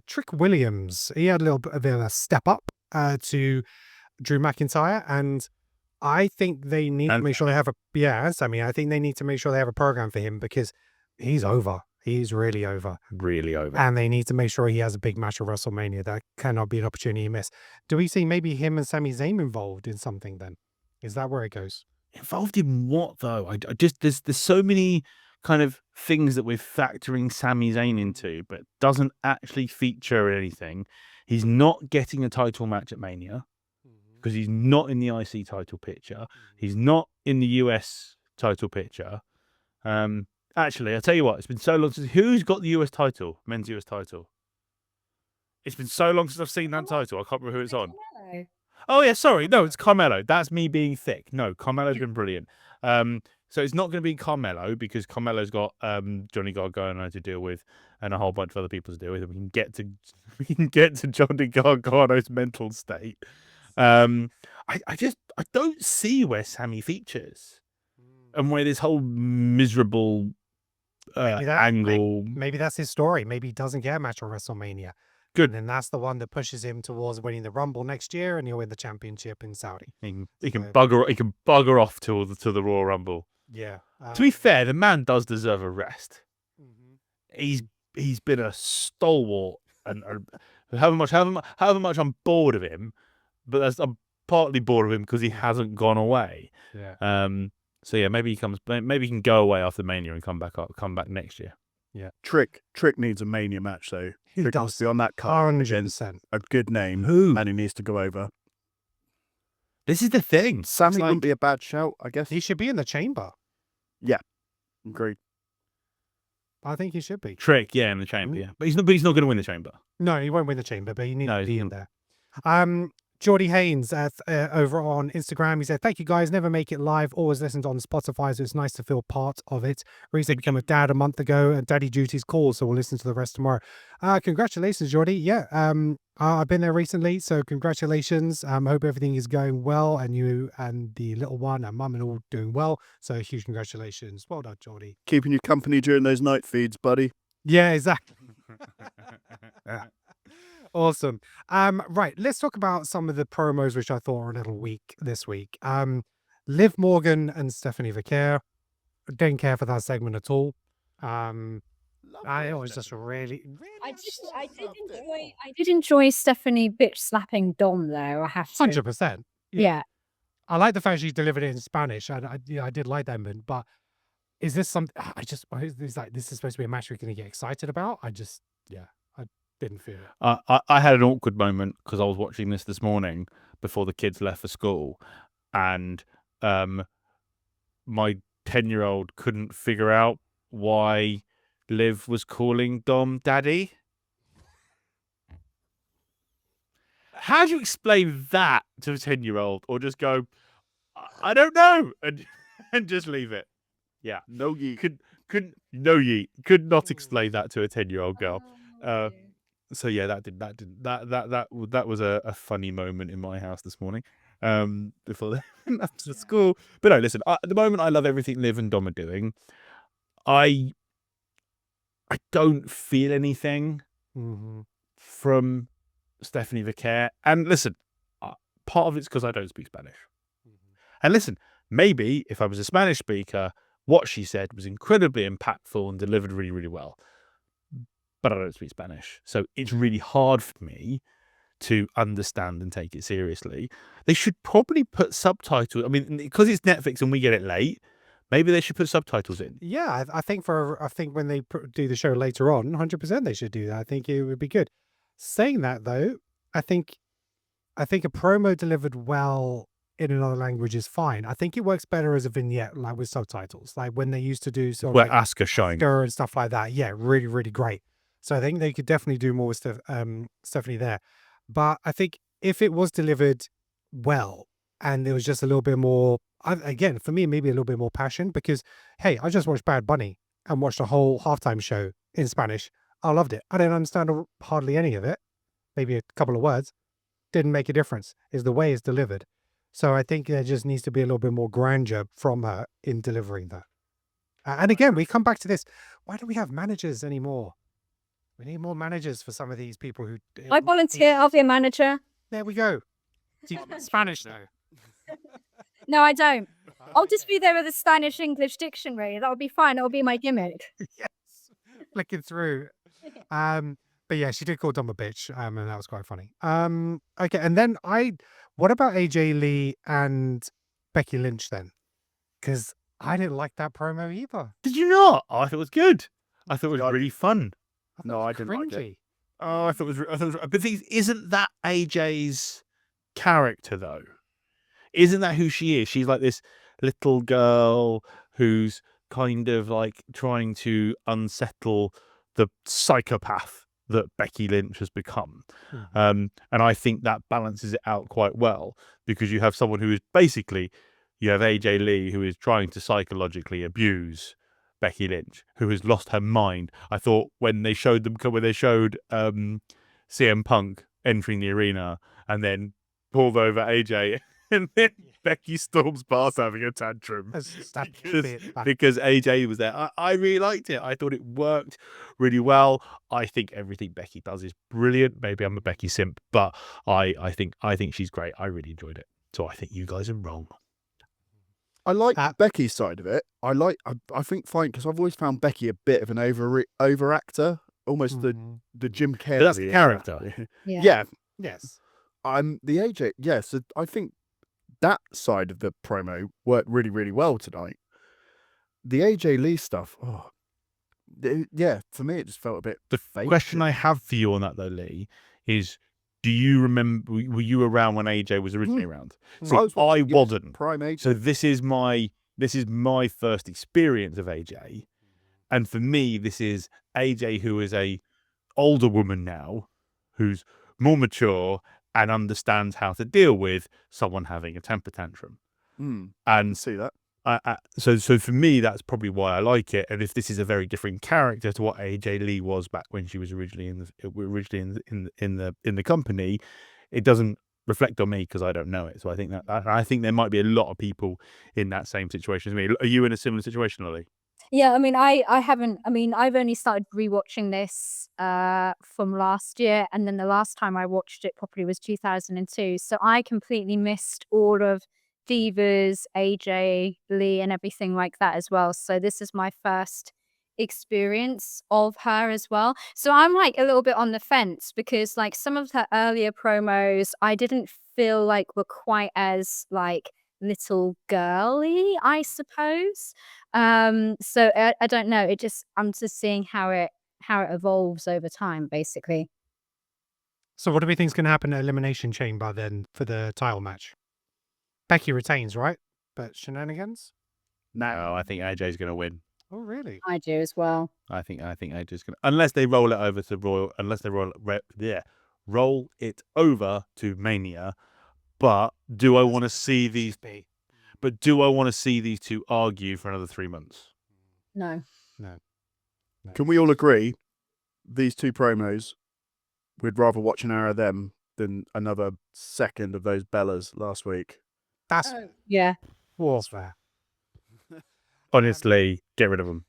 Trick Williams. He had a little bit of a step up to Drew McIntyre, and I think they need to make sure they have I think they need to make sure they have a program for him because he's over. He's really over. Really over. And they need to make sure he has a big match at WrestleMania. That cannot be an opportunity to miss. Do we see maybe him and Sami Zayn involved in something then? Is that where it goes? Involved in what though? I just there's so many kind of things that we're factoring Sami Zayn into, but doesn't actually feature anything. He's not getting a title match at Mania because he's not in the IC title picture. He's not in the US title picture. Actually, I'll tell you what, it's been so long since... Who's got the US title? Men's US title? It's been so long since I've seen that title. I can't remember who it's on. Carmelo. Oh, yeah, sorry. No, it's Carmelo. That's me being thick. No, Carmelo's been brilliant. So it's not going to be Carmelo because Carmelo's got Johnny Gargano to deal with and a whole bunch of other people to deal with. And we can get to Johnny Gargano's mental state. I don't see where Sammy features and where this whole miserable angle. Maybe that's his story. Maybe he doesn't get a match on WrestleMania. Good. And then that's the one that pushes him towards winning the Rumble next year, and he'll win the championship in Saudi. He can bugger off to the Royal Rumble. Yeah. To be fair, the man does deserve a rest. He's been a stalwart, and however much I'm bored of him, but I'm partly bored of him because he hasn't gone away. Yeah. So yeah, maybe he can go away after Mania and come back next year. Yeah. Trick needs a Mania match though. He Trick does. must be on that card. 100%. A good name. Who? And he needs to go over. This is the thing. Sammy wouldn't be a bad shout, I guess. He should be in the chamber. Agreed. I think he should be. Trick, yeah, in the chamber, yeah. But he's not going to win the chamber. No, he won't win the chamber, but he needs to be in not. there. Geordie Haynes over on Instagram, he said, "Thank you guys, never make it live, always listened on Spotify, so it's nice to feel part of it. Recently became a dad a month ago, and daddy duty's called, so we'll listen to the rest tomorrow." Congratulations, Geordie. Yeah, I've been there recently, so congratulations. Hope everything is going well, and you and the little one and mum and all doing well, so huge congratulations. Well done, Geordie. Keeping you company during those night feeds, buddy. Yeah, exactly. Awesome. Right, let's talk about some of the promos which I thought were a little weak this week. Liv Morgan and Stephanie Vicaire. Didn't care for that segment at all. It was just really I did enjoy Stephanie bitch slapping Dom though. I have to. 100%. Yeah. I like the fact she delivered it in Spanish. I did like that bit, but is this something? This is supposed to be a match we're going to get excited about. I didn't feel it. I had an awkward moment because I was watching this morning before the kids left for school, and my 10-year-old couldn't figure out why Liv was calling Dom daddy. How do you explain that to a 10-year-old, or just go, I don't know, and just leave it? Yeah, No yeet. Could not explain that to a 10-year-old girl. So yeah, that was a funny moment in my house this morning. Before they went up to school. But no, listen. At the moment, I love everything Liv and Dom are doing. I don't feel anything from Stephanie Vicaire. And listen, part of it's because I don't speak Spanish. And listen, maybe if I was a Spanish speaker, what she said was incredibly impactful and delivered really, really well. But I don't speak Spanish. So it's really hard for me to understand and take it seriously. They should probably put subtitles. I mean, because it's Netflix and we get it late, maybe they should put subtitles in. Yeah, I think when they do the show later on, 100% they should do that. I think it would be good. Saying that though, I think a promo delivered well in another language is fine. I think it works better as a vignette, like with subtitles, like when they used to do sort of Where like Asuka shines. and stuff like that. Yeah, really, really great. So I think they could definitely do more with Stephanie there. But I think if it was delivered well and there was just a little bit more, again, for me, maybe a little bit more passion, because, hey, I just watched Bad Bunny and watched a whole halftime show in Spanish. I loved it. I didn't understand hardly any of it, maybe a couple of words. Didn't make a difference. It's the way it's delivered. So I think there just needs to be a little bit more grandeur from her in delivering that. And again, we come back to this. Why don't we have managers anymore? We need more managers for some of these people who... I volunteer. I'll be a manager. There we go. Do you speak Spanish now? No, I don't. I'll just be there with a Spanish-English dictionary. That'll be fine. That'll be my gimmick. Yes. Flicking through. But yeah, she did call Dom a bitch, and that was quite funny. Okay, and then what about AJ Lee and Becky Lynch then? Because I didn't like that promo either. Did you not? Oh, I thought it was good. I thought it was really fun. No, I didn't like it. Oh, I thought it was. But the thing is, isn't that AJ's character though? Isn't that who she is? She's like this little girl who's kind of like trying to unsettle the psychopath that Becky Lynch has become. Mhm. And I think that balances it out quite well, because you have someone who is basically, you have AJ Lee who is trying to psychologically abuse Becky Lynch, who has lost her mind. I thought when they showed CM Punk entering the arena and then pulled over AJ, and then Becky storms past having a tantrum because AJ was there. I really liked it. I thought it worked really well. I think everything Becky does is brilliant. Maybe I'm a Becky simp, but I think she's great. I really enjoyed it. So I think you guys are wrong. I like Becky's side of it. I think fine, because I've always found Becky a bit of an over actor, almost the Jim Carrey. But that's the character. Yeah. Yes. The AJ. Yeah. So I think that side of the promo worked really, really well tonight. The AJ Lee stuff. Oh, yeah. For me, it just felt a bit. The fake. question I have for you on that though, Lee, is: do you remember? Were you around when AJ was originally around? So I wasn't. Prime AJ. So this is my first experience of AJ, and for me, this is AJ who is a older woman now, who's more mature and understands how to deal with someone having a temper tantrum. And see that. So for me, that's probably why I like it. And if this is a very different character to what AJ Lee was back when she was originally in the company, it doesn't reflect on me because I don't know it. So I think I think there might be a lot of people in that same situation as me. Are you in a similar situation, Lily? Yeah, I mean, I haven't. I mean, I've only started rewatching this from last year, and then the last time I watched it properly was 2002. So I completely missed all of Divas, AJ Lee, and everything like that as well. So this is my first experience of her as well. So I'm like a little bit on the fence because like some of her earlier promos, I didn't feel like were quite as like little girly, I suppose. So I don't know. I'm just seeing how it evolves over time, basically. So what do we think is going to happen at Elimination Chamber then for the title match? Becky retains, right? But shenanigans? No, I think AJ's going to win. Oh, really? I do as well. I think AJ's going to, unless they roll it over to Royal, roll it over to Mania. But do I want to see these? But do I want to see these two argue for another 3 months? No. Can we all agree these two promos, we'd rather watch an hour of them than another second of those Bellas last week? That's Yeah. warfare. Honestly, get rid of them.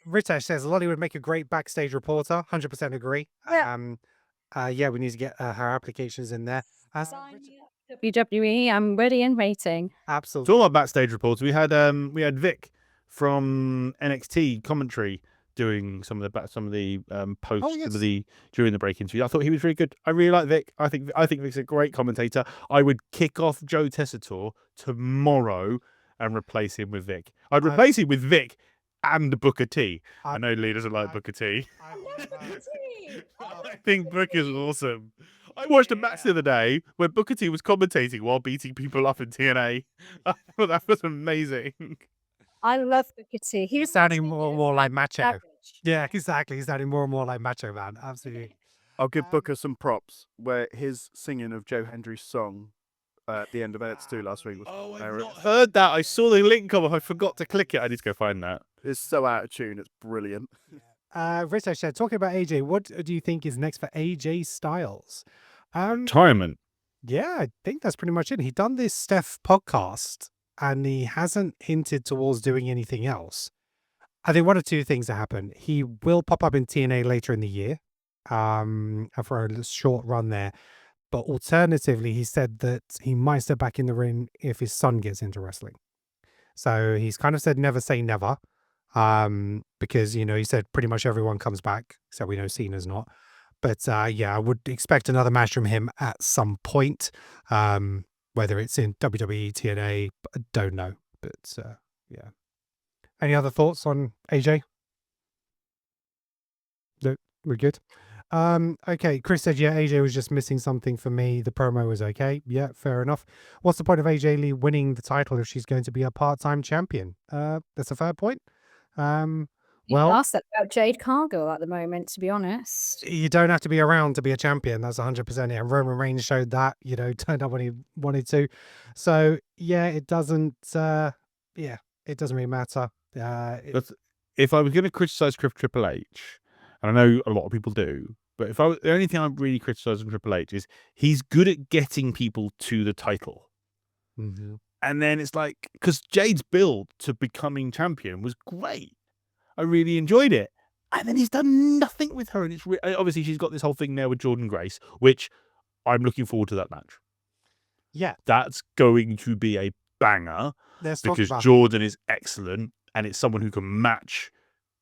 Ritesh says Lolly would make a great backstage reporter. 100% agree. Yeah. We need to get her applications in there. WWE, I'm ready and waiting. Absolutely. Talking about backstage reports, we had Vic from NXT commentary doing some of the posts during the break interview. I thought he was really good. I really like Vic. I think Vic's a great commentator. I would kick off Joe Tessitore tomorrow and replace him with Vic. I'd replace him with Vic and Booker T. I know Lee doesn't like Booker T. I think Booker's awesome. I watched a match the other day where Booker T was commentating while beating people up in TNA. I thought that was amazing. I love Booker T. He's sounding more and more like Macho. Yeah, exactly. He's sounding more and more like Macho Man. Absolutely. I'll give Booker some props where his singing of Joe Hendry's song at the end of Edits 2 last week was I've hilarious. not heard that. I saw the link come up. I forgot to click it. I need to go find that. It's so out of tune. It's brilliant. Rito said, talking about AJ, what do you think is next for AJ Styles? Retirement. Yeah, I think that's pretty much it. He done this Steph podcast and he hasn't hinted towards doing anything else. I think one of two things that happen. He will pop up in TNA later in the year for a short run there. But alternatively, he said that he might step back in the ring if his son gets into wrestling. So he's kind of said never say never. Because, you know, he said pretty much everyone comes back. So we know Cena's not. But yeah, I would expect another match from him at some point. Whether it's in WWE, TNA, I don't know. But yeah. Any other thoughts on AJ? No, we're good. Okay, Chris said, yeah, AJ was just missing something for me. The promo was okay. Yeah, fair enough. What's the point of AJ Lee winning the title if she's going to be a part-time champion? That's a fair point. Well, asked that about Jade Cargill at the moment, to be honest. you don't have to be around to be a champion. That's 100% it. And Roman Reigns showed that, you know, turned up when he wanted to. So yeah, it doesn't really matter. But if I was going to criticize Triple H, and I know a lot of people do, but the only thing I'm really criticizing Triple H is he's good at getting people to the title. Mm-hmm. And then it's like, because Jade's build to becoming champion was great. I really enjoyed it. And then he's done nothing with her. And it's obviously she's got this whole thing there with Jordan Grace, which I'm looking forward to that match. Yeah. That's going to be a banger because Jordan is excellent and it's someone who can match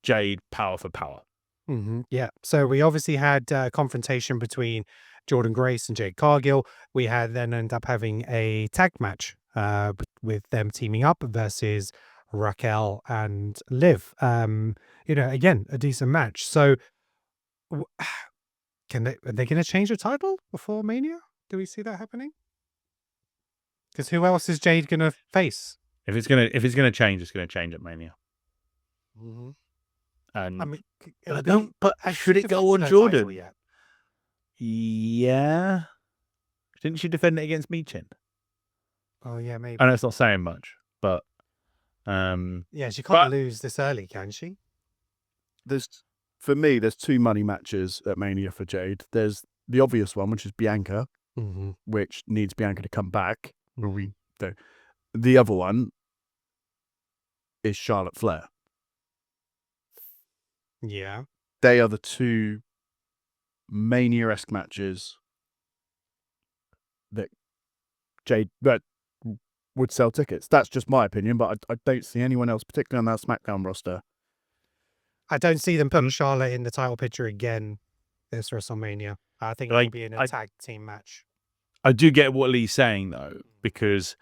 Jade power for power. Mm-hmm. Yeah. So we obviously had a confrontation between Jordan Grace and Jade Cargill. We had then end up having a tag match with them teaming up versus Raquel and Liv. You know, again, a decent match. So are they going to change the title before Mania? Do we see that happening? Because who else is Jade going to face? If it's gonna change, it's gonna change at Mania. Mm-hmm. And I mean, I don't. But should it go on Jordan? Yeah. Didn't she defend it against Michin? Oh yeah, maybe. I know it's not saying much, but yeah, she can't lose this early, can she? For me, there's two money matches at Mania for Jade. There's the obvious one, which is Bianca, mm-hmm. which needs Bianca to come back. The other one is Charlotte Flair. Yeah. They are the two Mania-esque matches that Jade would sell tickets. That's just my opinion, but I don't see anyone else, particularly on that SmackDown roster. I don't see them putting Charlotte in the title picture again this WrestleMania. I think it'll be in a tag team match. I do get what Lee's saying, though, because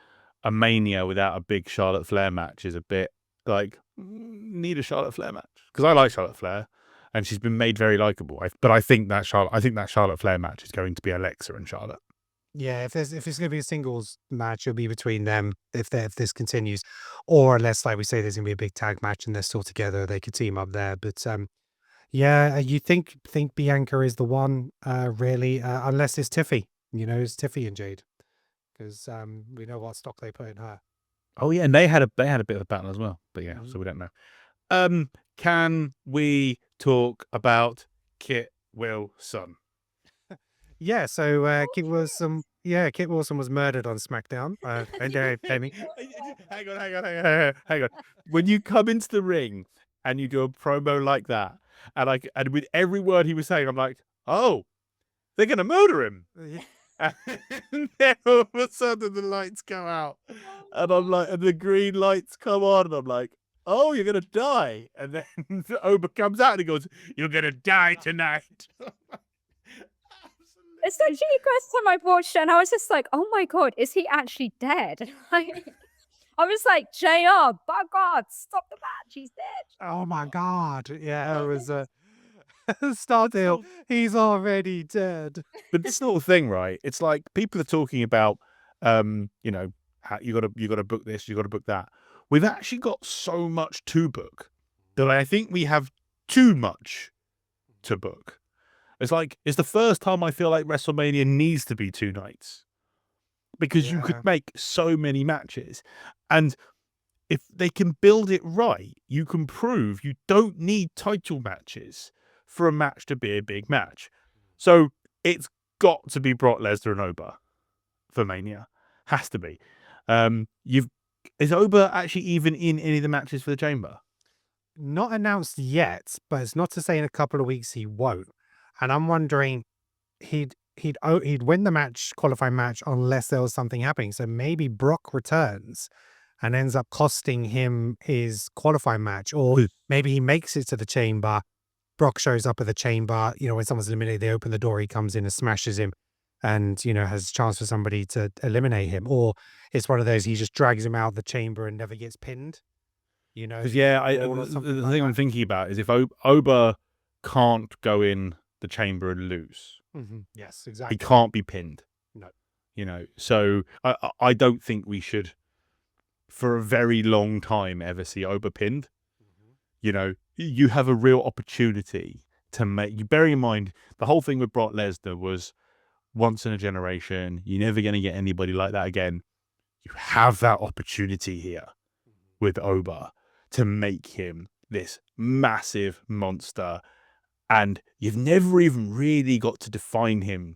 a Mania without a big Charlotte Flair match is a bit like, need a Charlotte Flair match. Because I like Charlotte Flair, and she's been made very likable. But I think that Charlotte Flair match is going to be Alexa and Charlotte. Yeah, if it's going to be a singles match, it'll be between them if this continues, or unless, like we say, there's going to be a big tag match and they're still together, they could team up there. But yeah, you think Bianca is the one, really, unless it's Tiffy. You know, it's Tiffy and Jade, because we know what stock they put in her. Oh yeah, and they had a bit of a battle as well. But yeah, so we don't know. Can we talk about Kit Wilson? Yeah, so Kit Wilson was murdered on SmackDown. Hang on. When you come into the ring and you do a promo like that, and with every word he was saying, I'm like, oh, they're gonna murder him. And then all of a sudden the lights go out, and I'm like, and the green lights come on, and I'm like, oh, you're gonna die. And then Oba comes out and he goes, you're gonna die tonight. It's actually the first time I watched it, and I was just like, "Oh my god, is he actually dead?" Like, I was like, "JR, by God, stop the match! He's dead!" Oh my God! Yeah, it was Stardale. He's already dead. But this little thing, right? It's like people are talking about, you know, how you got to book this, you got to book that. We've actually got so much to book that I think we have too much to book. It's the first time I feel like WrestleMania needs to be 2 nights because you Yeah. could make so many matches, and if they can build it right, you can prove you don't need title matches for a match to be a big match. So it's got to be Brock Lesnar and Oba for Mania. Has to be. Is Oba actually even in any of the matches for the Chamber? Not announced yet, but it's not to say in a couple of weeks he won't. And I'm wondering, he'd win the match, qualifying match, unless there was something happening. So maybe Brock returns and ends up costing him his qualifying match, or maybe he makes it to the Chamber. Brock shows up at the Chamber. You know, when someone's eliminated, they open the door, he comes in and smashes him, and you know has a chance for somebody to eliminate him. Or it's one of those he just drags him out of the Chamber and never gets pinned. You know, Because the thing I'm thinking about is if Oba can't go in the Chamber and lose, yes, he exactly. can't be pinned. No. You know, so I don't think we should, for a very long time, ever see Oba pinned. You know, you have a real opportunity to make. You bear in mind the whole thing with Brock Lesnar was once in a generation. You're never going to get anybody like that again. You have that opportunity here with Oba to make him this massive monster, and you've never even really got to define him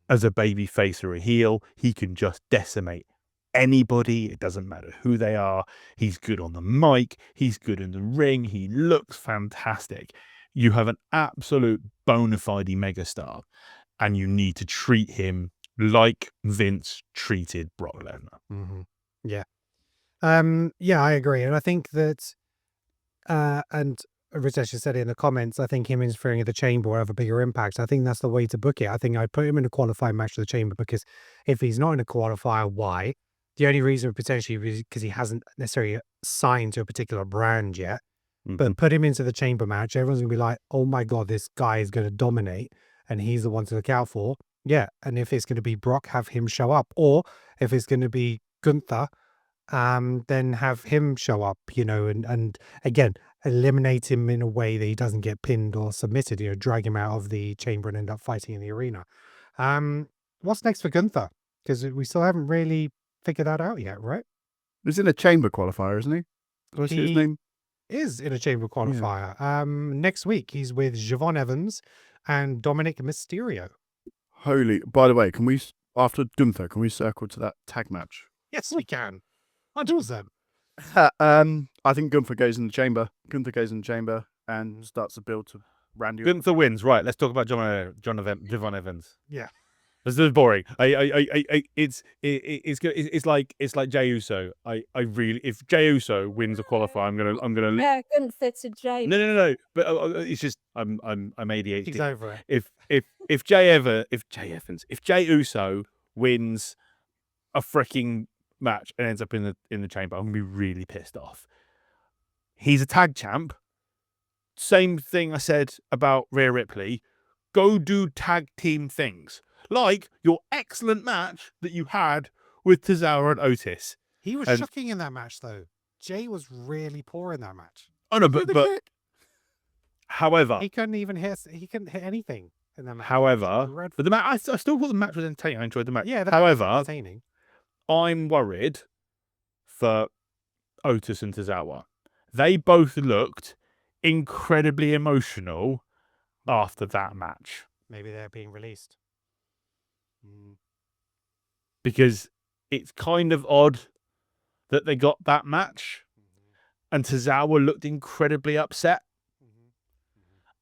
as a baby face or a heel. He can just decimate anybody. It doesn't matter who they are. He's good on the mic. He's good in the ring. He looks fantastic. You have an absolute bona fide megastar, and you need to treat him like Vince treated Brock Lesnar. Yeah. Yeah, I agree. And I think that, and Ritesh has said it in the comments, I think him interfering in the Chamber will have a bigger impact. I think that's the way to book it. I think I'd put him in a qualifying match for the Chamber, because if he's not in a qualifier, why? The only reason potentially is because he hasn't necessarily signed to a particular brand yet. But put him into the Chamber match, everyone's going to be like, oh my God, this guy is going to dominate and he's the one to look out for. Yeah. And if it's going to be Brock, have him show up. Or if it's going to be Gunther, then have him show up, you know, and again, eliminate him in a way that he doesn't get pinned or submitted, you know, drag him out of the Chamber and end up fighting in the arena. What's next for Gunther? Because we still haven't really figured that out yet, right? He's in a Chamber qualifier, isn't he? What's his name? Is in a Chamber qualifier. Next week he's with Javon Evans and Dominic Mysterio. Holy! By the way, can we after Gunther circle to that tag match? Yes, we can. 100%. I think Gunther goes in the Chamber. Gunther goes in the Chamber and starts to build to Randy. Gunther wins. Right. Let's talk about Javon Evans. Yeah. This is boring. It's like Jey Uso. I really, if Jey Uso wins a qualifier, I'm gonna. Yeah, Gunther to Jey. No. But it's just I'm ADHD. He's over it. If Jey Uso wins a freaking match and ends up in the Chamber, I'm gonna be really pissed off. He's a tag champ. Same thing I said about Rhea Ripley. Go do tag team things. Like your excellent match that you had with Tozawa and Otis. He was shocking in that match, though. Jay was really poor in that match. Oh no, but however, he couldn't even hit. He couldn't hit anything in that match. However, but the match, I still thought the match was entertaining. I enjoyed the match. Yeah. However, entertaining. I'm worried for Otis and Tozawa. They both looked incredibly emotional after that match. Maybe they're being released. Because it's kind of odd that they got that match and Tozawa looked incredibly upset.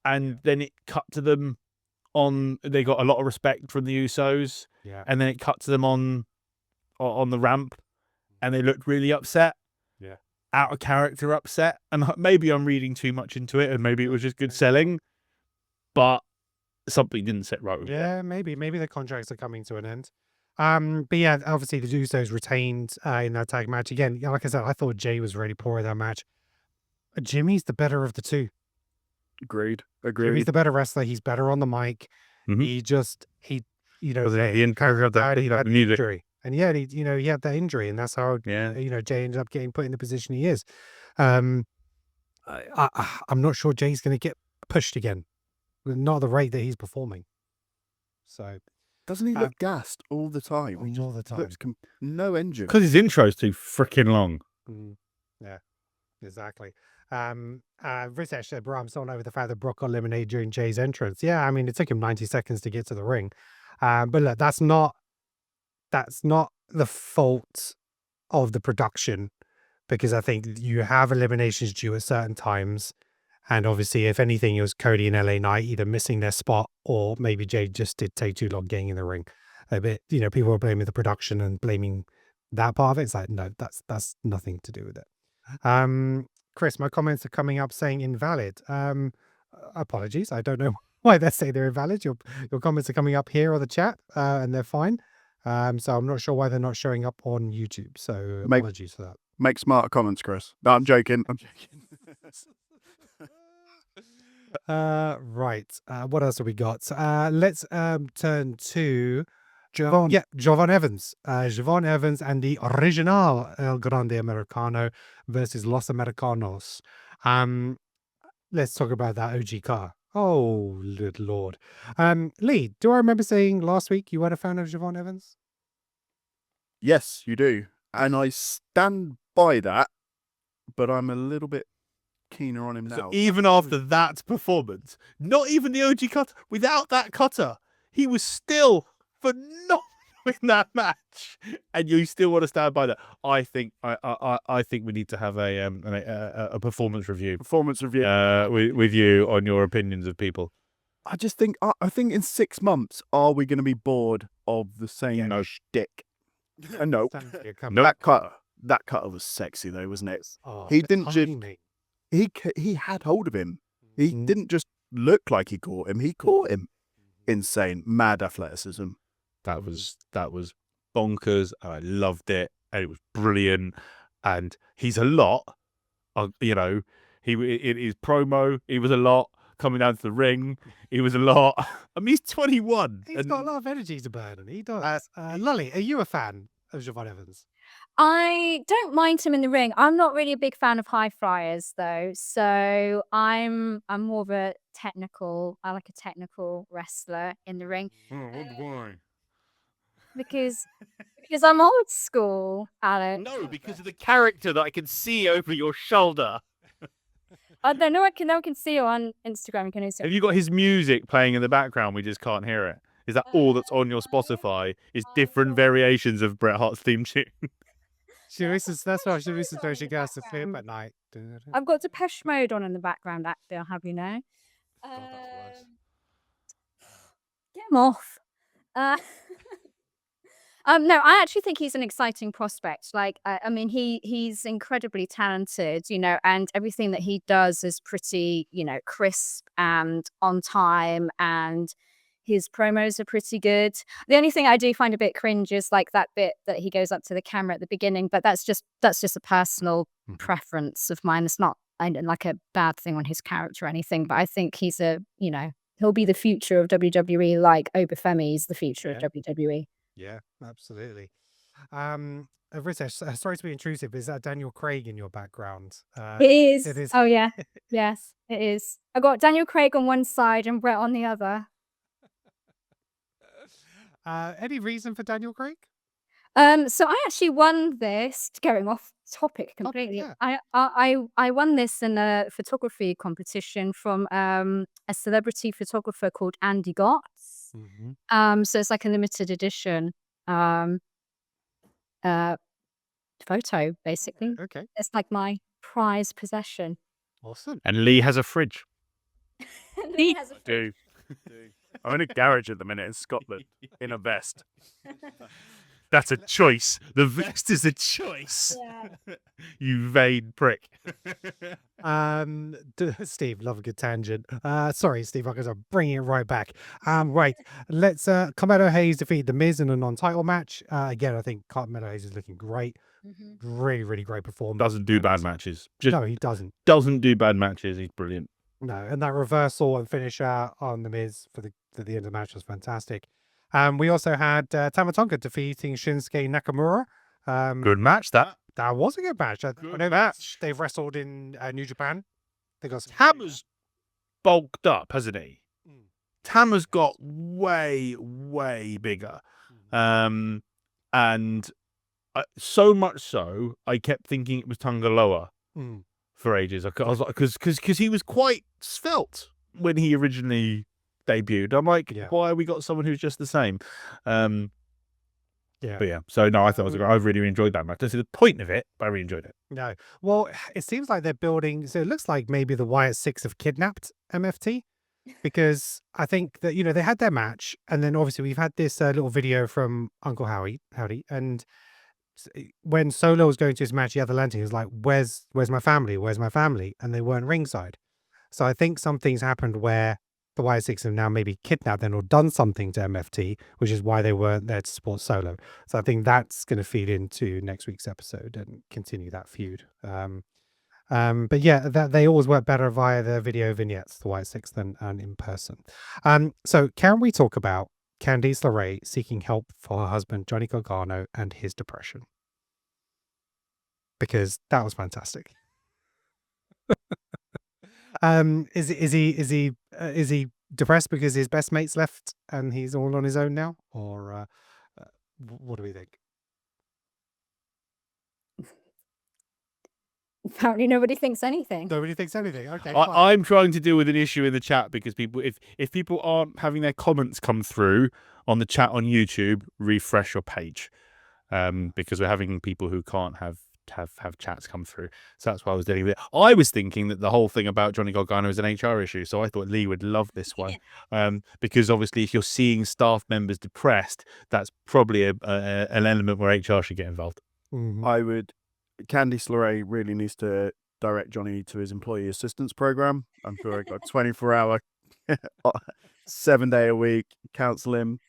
And then it cut to them they got a lot of respect from the Usos. Yeah. And then it cut to them on the ramp and they looked really upset. Yeah. Out of character upset. And maybe I'm reading too much into it and maybe it was just good selling. But something didn't sit right with it. Yeah, maybe the contracts are coming to an end. But yeah, obviously the Usos retained in that tag match. Again, like I said, I thought Jay was really poor in that match. Jimmy's the better of the two. Agreed. Jimmy's the better wrestler. He's better on the mic. He had that injury. And yeah, he had that injury, and that's how Jay ended up getting put in the position he is. I'm not sure Jay's going to get pushed again. Not at the rate that he's performing. So Doesn't he look gassed all the time? He all the time. looks no engine. Because his intro's too freaking long. Yeah, exactly. Ritesh said, bro, I'm so over the fact that Brock got eliminated during Jay's entrance. Yeah, I mean, it took him 90 seconds to get to the ring. But look, that's not the fault of the production, because I think you have eliminations due at certain times. And obviously, if anything, it was Cody and LA Knight either missing their spot, or maybe Jay just did take too long getting in the ring. A bit, people are blaming the production and blaming that part of it. It's like, no, that's nothing to do with it. Chris, my comments are coming up saying invalid. Apologies, I don't know why they say they're invalid. Your comments are coming up here on the chat, and they're fine. So I'm not sure why they're not showing up on YouTube. So apologies for that. Make smarter comments, Chris. No, I'm joking. I'm joking. Right. What else have we got? Let's turn to Jovan. Yeah, Jovan Evans. Jovan Evans and the original El Grande Americano versus Los Americanos. Let's talk about that OG car. Oh, good Lord. Lee, do I remember saying last week you weren't a fan of Jovan Evans? Yes, you do. And I stand by that, but I'm a little bit keener on him now. So even after that performance, not even the OG cutter, without that cutter, he was still phenomenal in that match, and you still want to stand by that. I think we need to have a performance review. With you on your opinions of people. I just think I think in 6 months, are we going to be bored of the same shtick? No, that cutter was sexy though, wasn't it? Oh, he didn't just he had hold of him. He didn't just look like he caught him. He caught him. Insane, mad athleticism. That was bonkers. I loved it, and it was brilliant. And he's a lot. He in his promo, he was a lot. Coming down to the ring, he was a lot. I mean, he's 21. He's got a lot of energy to burn, and he does. Lolly, are you a fan of Jovan Evans? I don't mind him in the ring. I'm not really a big fan of high flyers though, so I'm more of a technical. I like a technical wrestler in the ring. Why? Because I'm old school, Alex. No, because of the character that I can see over your shoulder. No one can see you on Instagram. You can also. Have you got his music playing in the background? We just can't hear it. Is that all that's on your Spotify? Is different variations of Bret Hart's theme tune? That's why she listens to she goes to sleep at night. I've got Depeche Mode on in the background, actually, I'll have you know. Get him off. No, I actually think he's an exciting prospect. Like, I mean, he's incredibly talented, and everything that he does is pretty, crisp and on time, and his promos are pretty good. The only thing I do find a bit cringe is like that bit that he goes up to the camera at the beginning, but that's just a personal preference of mine. It's not like a bad thing on his character or anything, but I think he's he'll be the future of WWE, like Obafemi is the future of WWE. Yeah, absolutely. Ritesh, sorry to be intrusive, is that Daniel Craig in your background? It is. It is. Oh yeah. Yes, it is. I got Daniel Craig on one side and Brett on the other. Any reason for Daniel Craig? So I actually won this, going off topic completely. yeah. I won this in a photography competition from a celebrity photographer called Andy Gotts. So it's like a limited edition photo, basically. Okay. It's like my prized possession. Awesome. And Lee has a fridge. Lee has a Do. I'm in a garage at the minute in Scotland in a vest. That's a choice. The vest is a choice. Yeah. You vain prick. Steve, love a good tangent. Sorry, Steve, I'm bringing it right back. Right, let's Carmelo Hayes defeat The Miz in a non-title match. Again, I think Carmelo Hayes is looking great. Really, really great performance. Doesn't do bad matches. No, he doesn't. Doesn't do bad matches. He's brilliant. No, and that reversal and finisher on The Miz for the end of the match was fantastic. We also had Tama Tonga defeating Shinsuke Nakamura. Good match, that. That was a good match. I know match. They've wrestled in New Japan. They got some Tama's bulked up, hasn't he? Tama's got way, way bigger. And so much so, I kept thinking it was Tungaloa for ages. I was like, because he was quite svelte when he originally debuted. I'm like, why have we got someone who's just the same? But yeah, so no, I thought I really enjoyed that match. I don't see the point of it, but I really enjoyed it. No, well, it seems like they're building. So it looks like maybe the Wyatt Six have kidnapped MFT, because I think that they had their match, and then obviously we've had this little video from Uncle Howdy, and when Solo was going to his match, the Atalanta, he was like, "Where's my family? Where's my family?" And they weren't ringside. So I think something's happened where the Y6 have now maybe kidnapped them or done something to MFT, which is why they weren't there to support Solo. So I think that's going to feed into next week's episode and continue that feud. But yeah, that they always work better via the video vignettes, the Y6, than in person. So can we talk about Candice LeRae seeking help for her husband Johnny Gargano and his depression? Because that was fantastic. Is he depressed because his best mate's left and he's all on his own now, or what do we think? Apparently nobody thinks anything. Nobody thinks anything. Okay, I'm trying to deal with an issue in the chat because if people aren't having their comments come through on the chat on YouTube, refresh your page, because we're having people who can't have chats come through. So that's why I was dealing with it. I was thinking that the whole thing about Johnny Gargano is an HR issue, so I thought Lee would love this one, because obviously if you're seeing staff members depressed, that's probably an element where HR should get involved. Candice LeRae really needs to direct Johnny to his employee assistance program. I'm sure I got 24-hour, 7-day a week, counsel him.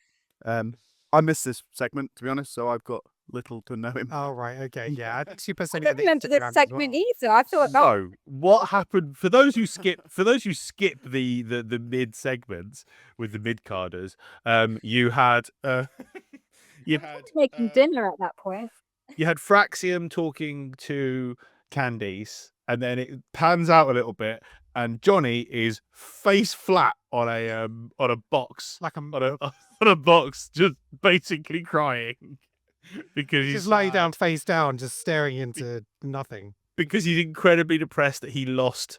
I missed this segment, to be honest, so I've got little to know him. Oh, right. Okay. Yeah. I don't remember this segment either. I thought that. So what happened for those who skip the mid segments with the mid carders? You had making dinner at that point. You had Fraxium talking to Candice, and then it pans out a little bit, and Johnny is face flat on a box, like on a box, just basically crying because he's just laying down face down, just staring into nothing. Because he's incredibly depressed that he lost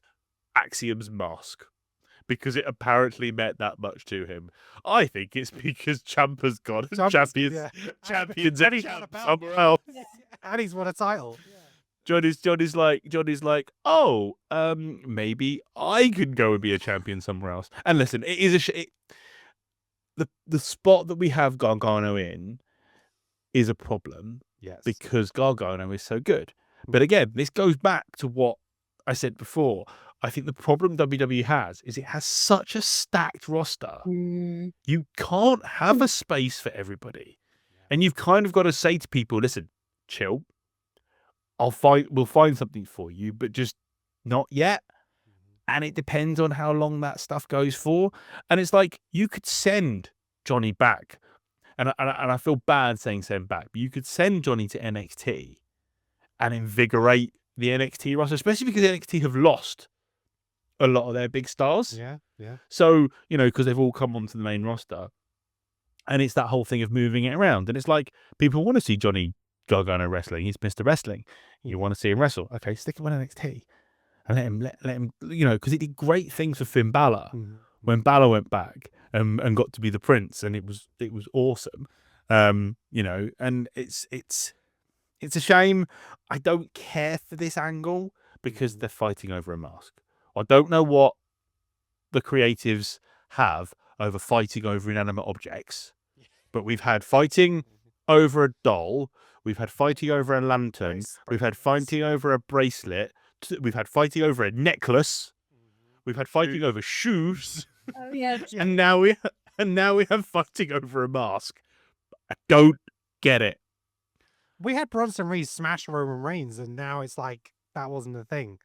Axiom's mask, because it apparently meant that much to him. I think it's because Ciampa's gone and champions somewhere else. And he's won a title. Johnny's like, oh, maybe I could go and be a champion somewhere else. And listen, it is the spot that we have Gargano in is a problem. Yes, because Gargano is so good. But again, this goes back to what I said before. I think the problem WWE has is it has such a stacked roster. You can't have a space for everybody. And you've kind of got to say to people, listen, chill. We'll find something for you, but just not yet. And it depends on how long that stuff goes for. And it's like, you could send Johnny back. And I feel bad saying send back, but you could send Johnny to NXT and invigorate the NXT roster, especially because NXT have lost a lot of their big stars. Yeah. So, because they've all come onto the main roster. And it's that whole thing of moving it around. And it's like, people want to see Johnny Gargano wrestling. He's Mr. Wrestling. You want to see him wrestle. Okay, stick him on NXT. And let him, because he did great things for Finn Balor when Balor went back and got to be the Prince. And it was awesome. And it's a shame. I don't care for this angle because they're fighting over a mask. I don't know what the creatives have over fighting over inanimate objects, but we've had fighting over a doll, we've had fighting over a lantern, we've had fighting over a bracelet, we've had fighting over a necklace, we've had fighting over shoes, and now we have fighting over a mask. I don't get it. We had Bronson Reed smash Roman Reigns, and now it's like that wasn't a thing.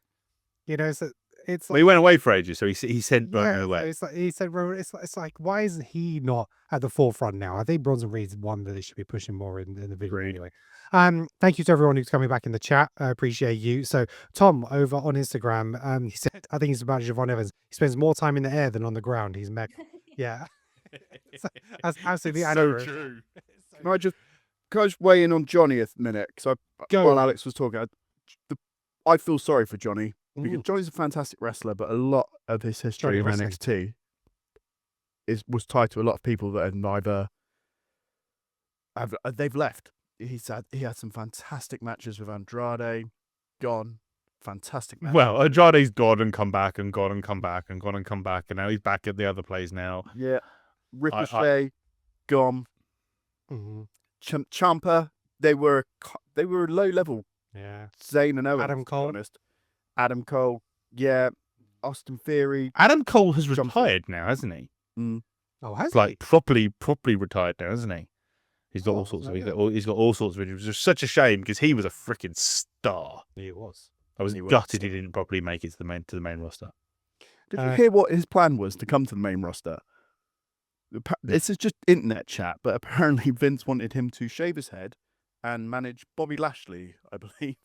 So it's like, he went away for ages, so he said away. So he said it's like, why is he not at the forefront now? I think Bronson Reed's one that they should be pushing more in the video anyway. Thank you to everyone who's coming back in the chat. I appreciate you. So Tom over on Instagram, he said, I think he's about Javon Evans. He spends more time in the air than on the ground. He's mega. Yeah. That's absolutely It's so accurate. true. Can I just weigh in on Johnny a minute? Because Go. while Alex was talking, I feel sorry for Johnny because Mm. Johnny's a fantastic wrestler, but a lot of his history Johnny of wrestling. NXT was tied to a lot of people that they've left. He had some fantastic matches with Andrade, gone. Fantastic match. Well, Andrade's gone and come back and gone and come back and gone and come back, and now he's back at the other place now. Yeah. Ricochet, gone. Mhm. Ciampa, they were low level. Yeah. Zayn and Owens, Adam to be Cole. honest. Adam Cole, yeah. Austin Theory. Adam Cole has Jump retired now, hasn't he? Oh, has Like he? properly retired now, hasn't he? He's got Oh, all sorts of. no. He's got all sorts of videos. It was such a shame because he was a freaking star. He was. I was He was. gutted he didn't properly make it to the main roster. Did you hear what his plan was to come to the main roster? This is just internet chat, but apparently Vince wanted him to shave his head and manage Bobby Lashley, I believe.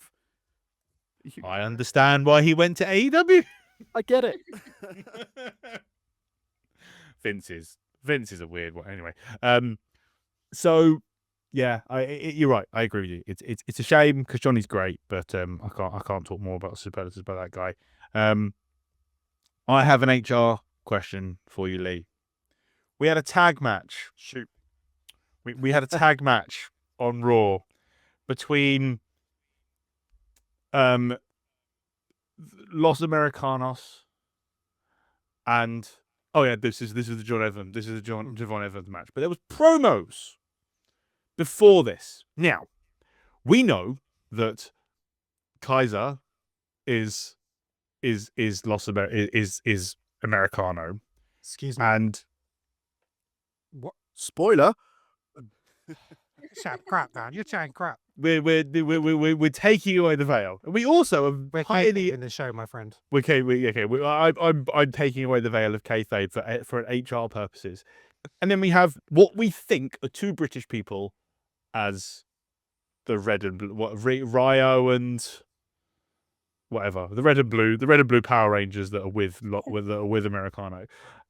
I understand why he went to AEW. I get it. Vince is a weird one. Anyway, so yeah, you're right. I agree with you. It's a shame because Johnny's great, but I can't talk more about superlatives about that guy. I have an HR question for you, Lee. We had a tag match. Shoot. We had a tag match on Raw between Los Americanos and this is the John Evans. This is the Javon Evans match. But there was promos before this. Now, we know that Kaiser is Americano. Excuse me. And Spoiler. Chat crap, man. You're chatting crap. we're taking away the veil. And we also are We're highly in the show, my friend. I'm taking away the veil of kayfabe for HR purposes, and then we have what we think are two British people as the red and blue, Rio and whatever, the red and blue Power Rangers that are with Americano,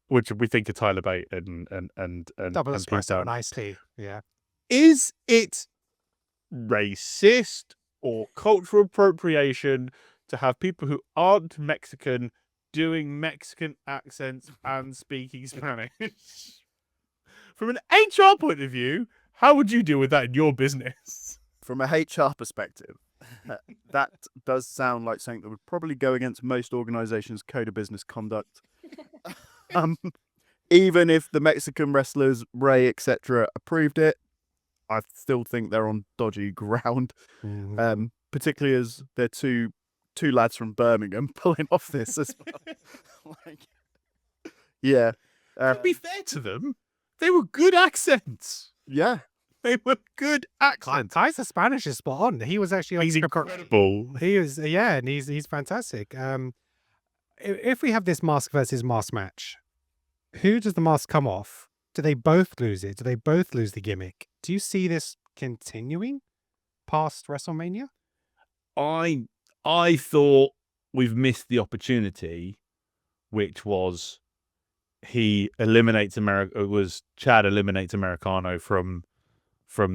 which we think are Tyler Bate and Double and espresso and Pete iced tea. Yeah. Is it racist or cultural appropriation to have people who aren't Mexican doing Mexican accents and speaking Spanish? From an HR point of view, how would you deal with that in your business? From a HR perspective, that does sound like something that would probably go against most organizations' code of business conduct. Even if the Mexican wrestlers, Ray, etc., approved it, I still think they're on dodgy ground. Particularly as they're two lads from Birmingham pulling off this as well. Yeah. To be fair to them, they were good accents. Yeah. They were good accents. Kaiser's Spanish is spot on. He was actually He's incredible. He was, yeah, and he's fantastic. If we have this mask versus mask match, who does the mask come off? Do they both lose it? Do they both lose the gimmick? Do you see this continuing past WrestleMania? I thought we've missed the opportunity, which was Chad eliminates Americano from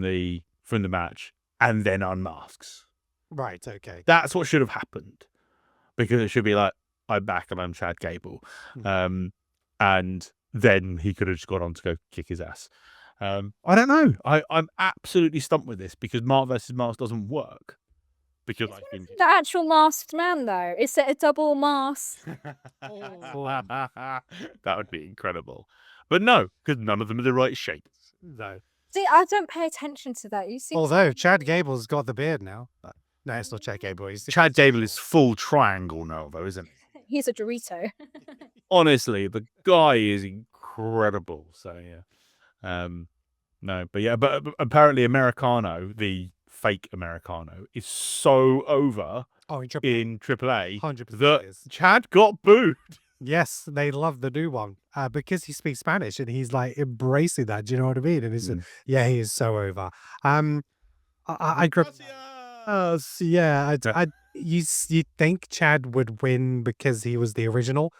the match and then unmasks. Right, okay. That's what should have happened, because it should be like, I'm back and I'm Chad Gable. And then he could have just gone on to go kick his ass. I don't know. I'm absolutely stumped with this because Mark versus Mark doesn't work. Because The actual masked man, though. Is it a double mask? that would be incredible. But no, because none of them are the right shape. No. See, I don't pay attention to that. You see, Although Chad Gable's got the beard now. No, it's not Chad Gable. Chad Gable is full triangle now, though, isn't he? he's a Dorito. Honestly, the guy is incredible. So yeah, no, but apparently Americano, the fake Americano, is so over in AAA 100% that Chad got booed. Yes, they love the new one because he speaks Spanish and he's like embracing that. Do you know what I mean? And he is so over. I grew up. You think Chad would win because he was the original,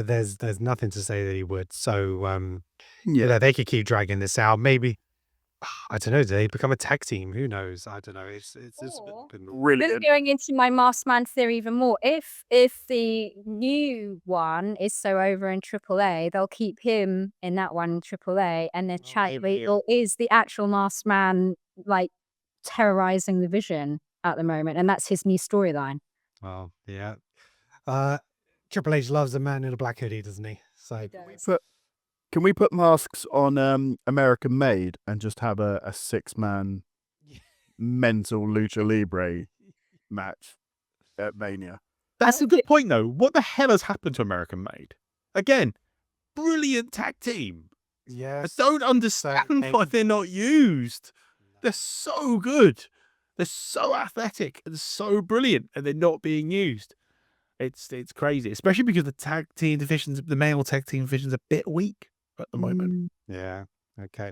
but there's nothing to say that he would. So you Yeah. know, they could keep dragging this out. Maybe I don't know. Do they become a tag team? Who knows? I don't know. It's Or been Really Brilliant. going into my Masked Man theory even more. If the new one is so over in AAA, they'll keep him in that one in AAA, and then Chad Riddle is the actual Masked Man, like terrorizing the Vision at the moment, and that's his new storyline. well, yeah. Triple H loves a man in a black hoodie, doesn't he? So Can we put masks on American Made and just have a 6-man mental lucha libre match at Mania? That's a good point, though. What the hell has happened to American Made? Again, brilliant tag team. yeah, I don't understand why they're not used. They're so good. They're so athletic and so brilliant, and they're not being used. It's crazy, especially because the tag team divisions, the male tag team division's a bit weak at the moment. Yeah. Okay.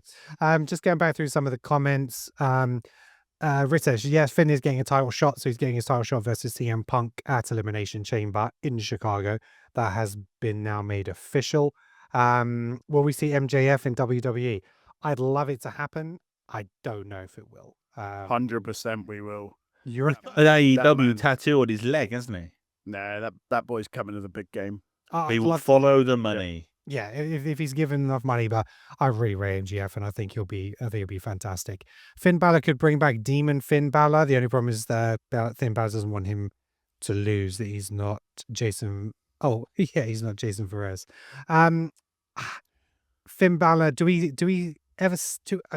Just going back through some of the comments. Ritesh, yes, Finn is getting a title shot, so he's getting his title shot versus CM Punk at Elimination Chamber in Chicago. That has been now made official. Will we see MJF in WWE? I'd love it to happen. I don't know if it will. 100% we will. You're An AEW man- tattoo on his leg, hasn't he? Nah, that boy's coming to the big game. He will follow the money. Yeah, if he's given enough money, but I really rate MGF, and I think he'll be fantastic. Finn Balor could bring back Demon Finn Balor. The only problem is that Finn Balor doesn't want him to lose. That he's not Jason. Oh, yeah, he's not Jason Perez. Finn Balor. Do we ever?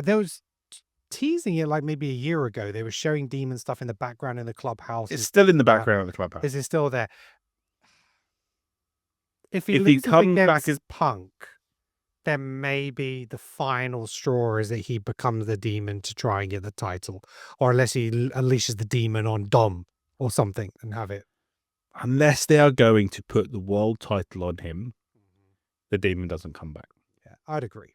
There was teasing it like maybe a year ago. They were showing Demon stuff in the background in the clubhouse. It's still in the background of the clubhouse. Is it still there? If he If he loses comes back against as Punk, then maybe the final straw is that he becomes the Demon to try and get the title, or unless he unleashes the Demon on Dom or something and have it. unless they are going to put the world title on him, the Demon doesn't come back. Yeah, I'd agree.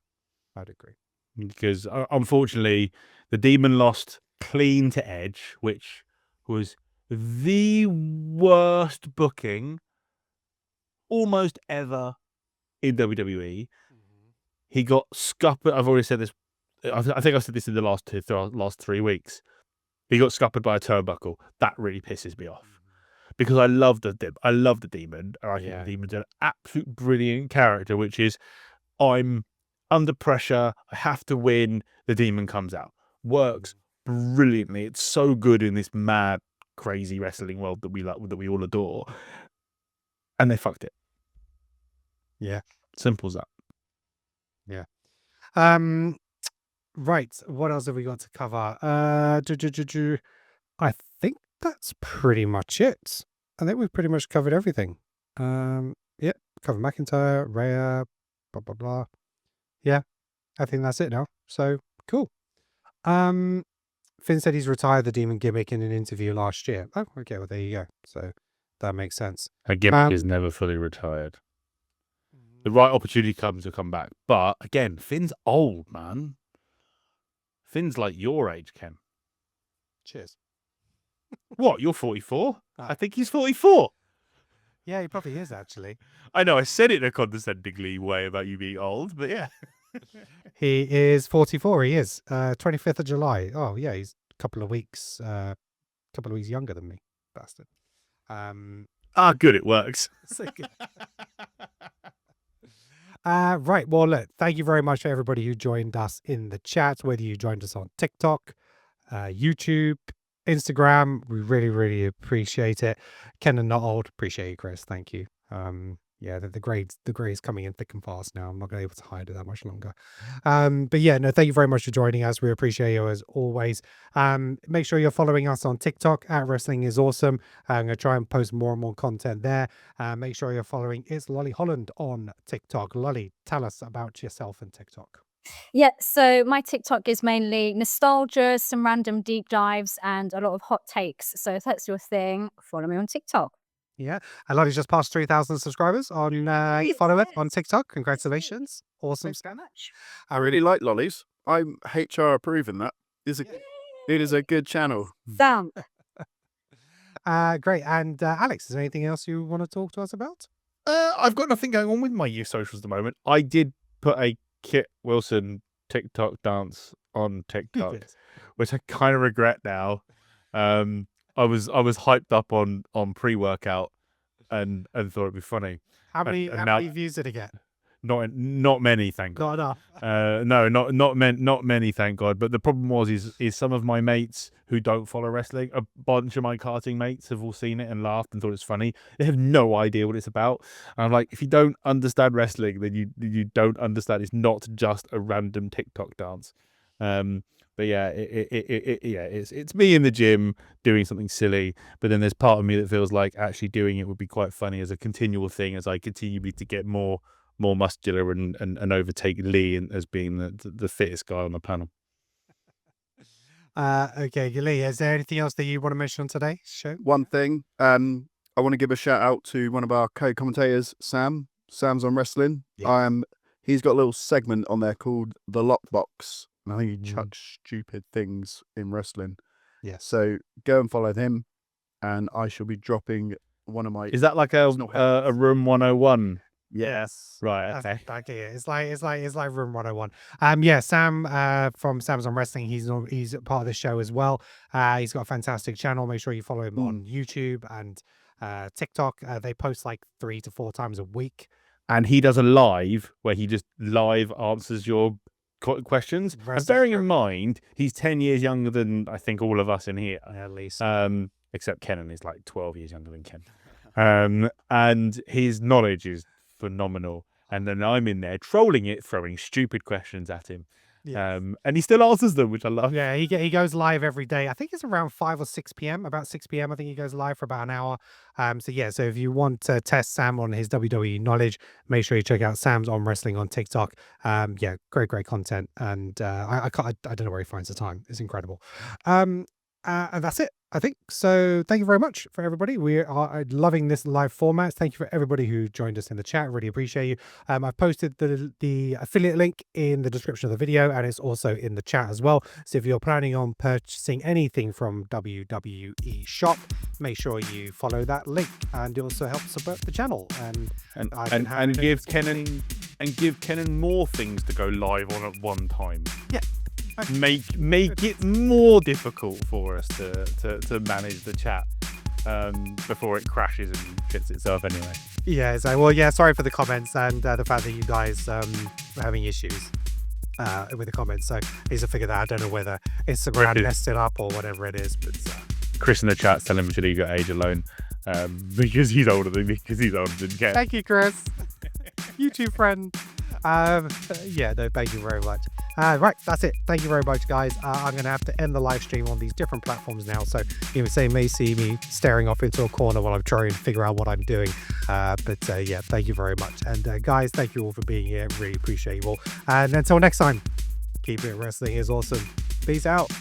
Because unfortunately, the Demon lost clean to Edge, which was the worst booking almost ever in WWE. He got scuppered. I've already said this. I think I said this in the last 3 weeks. He got scuppered by a turnbuckle. That really pisses me off because I love the Demon. And I think the Demon's an absolute brilliant character, which is I'm under pressure. I have to win. The Demon comes out. Works brilliantly. It's so good in this mad, crazy wrestling world that we all adore. And they fucked it. Yeah. Simple as that. Yeah. Right. What else have we got to cover? I think that's pretty much it. I think we've pretty much covered everything. Yeah. Cover McIntyre, Rhea, blah blah blah. Yeah. I think that's it now. So cool. Finn said he's retired the Demon gimmick in an interview last year. Oh, okay. Well, there you go. So that makes sense. A gimmick is never fully retired. The right opportunity comes to come back. But again, Finn's old, man. Finn's like your age, Ken. Cheers. What? You're 44? I think he's 44. Yeah, he probably is actually. I know I said it in a condescendingly way about you being old, but yeah. He is 44. He is 25th of July. Oh yeah, he's a couple of weeks younger than me, bastard. Good, it works. So good. Right. Well, look, thank you very much for everybody who joined us in the chat, whether you joined us on TikTok, YouTube, Instagram. We really, really appreciate it. Ken and Not Old, appreciate you, Chris. Thank you. Yeah, the gray's coming in thick and fast now. I'm not going to be able to hide it that much longer. But yeah, no, thank you very much for joining us. We appreciate you as always. Make sure you're following us on TikTok at Wrestling is Awesome. I'm going to try and post more and more content there. Make sure you're following It's Lolly Holland on TikTok. Lolly, tell us about yourself and TikTok. Yeah, so my TikTok is mainly nostalgia, some random deep dives, and a lot of hot takes. So if that's your thing, follow me on TikTok. Yeah, and Lolly's just passed 3,000 subscribers on follow it on TikTok. Congratulations. Awesome. Thanks very much. I really like lollies. I'm HR approving that. It is a good channel. Sound. Great. And Alex, is there anything else you want to talk to us about? I've got nothing going on with my youth socials at the moment. I did put a Kit Wilson TikTok dance on TikTok, which I kind of regret now. I was hyped up on pre-workout and thought it'd be funny. How many views did it get? Not many, thank God. Not enough. No, not many, thank God. But the problem is some of my mates who don't follow wrestling, a bunch of my karting mates have all seen it and laughed and thought it's funny. They have no idea what it's about. And I'm like, if you don't understand wrestling, then you don't understand. It's not just a random TikTok dance. But yeah, it's me in the gym doing something silly. But then there's part of me that feels like actually doing it would be quite funny as a continual thing as I continue to get more muscular and overtake Lee as being the fittest guy on the panel. Okay, Lee, is there anything else that you want to mention on today's show? One thing, I want to give a shout out to one of our co-commentators, Sam. Sam's on wrestling. Yeah. He's got a little segment on there called The Lockbox. And I think he chucks stupid things in wrestling. Yeah. So go and follow him, and I shall be dropping one of my... Is that like a Room 101? Yes. Right. Okay. Okay. It's like Room 101. Yeah. Sam from Sam's on Wrestling. He's part of the show as well. He's got a fantastic channel. Make sure you follow him on YouTube and TikTok. They post like 3 to 4 times a week. And he does a live where he just live answers your questions. And bearing in mind, he's 10 years younger than I think all of us in here, at least. Except Kenan is like 12 years younger than Ken. And his knowledge is phenomenal. And then I'm in there trolling it, throwing stupid questions at him. Yeah. And he still answers them, which I love. Yeah, he goes live every day. I think it's around 5 or 6 p.m. About 6 p.m. I think he goes live for about an hour. So if you want to test Sam on his WWE knowledge, make sure you check out Sam's on Wrestling on TikTok. Great content. And I don't know where he finds the time. It's incredible. And that's it, I think. So thank you very much for everybody. We are loving this live format. Thank you for everybody who joined us in the chat. Really appreciate you. I've posted the affiliate link in the description of the video, and it's also in the chat as well. So if you're planning on purchasing anything from WWE Shop, make sure you follow that link, and it also helps support the channel. And give Kenan more things to go live on at one time. Yeah. Make it more difficult for us to manage the chat before it crashes and shits itself anyway. Yeah, sorry for the comments and the fact that you guys were having issues with the comments. So I need to figure that out. I don't know whether Instagram messed it up or whatever it is. But Chris in the chat's telling him to leave your age alone because he's older than Ken. Thank you, Chris. YouTube friend. Thank you very much. Right, that's it. Thank you very much, guys. I'm going to have to end the live stream on these different platforms now. So you may see me staring off into a corner while I'm trying to figure out what I'm doing. Thank you very much. And guys, thank you all for being here. Really appreciate you all. And until next time, keep it wrestling is awesome. Peace out.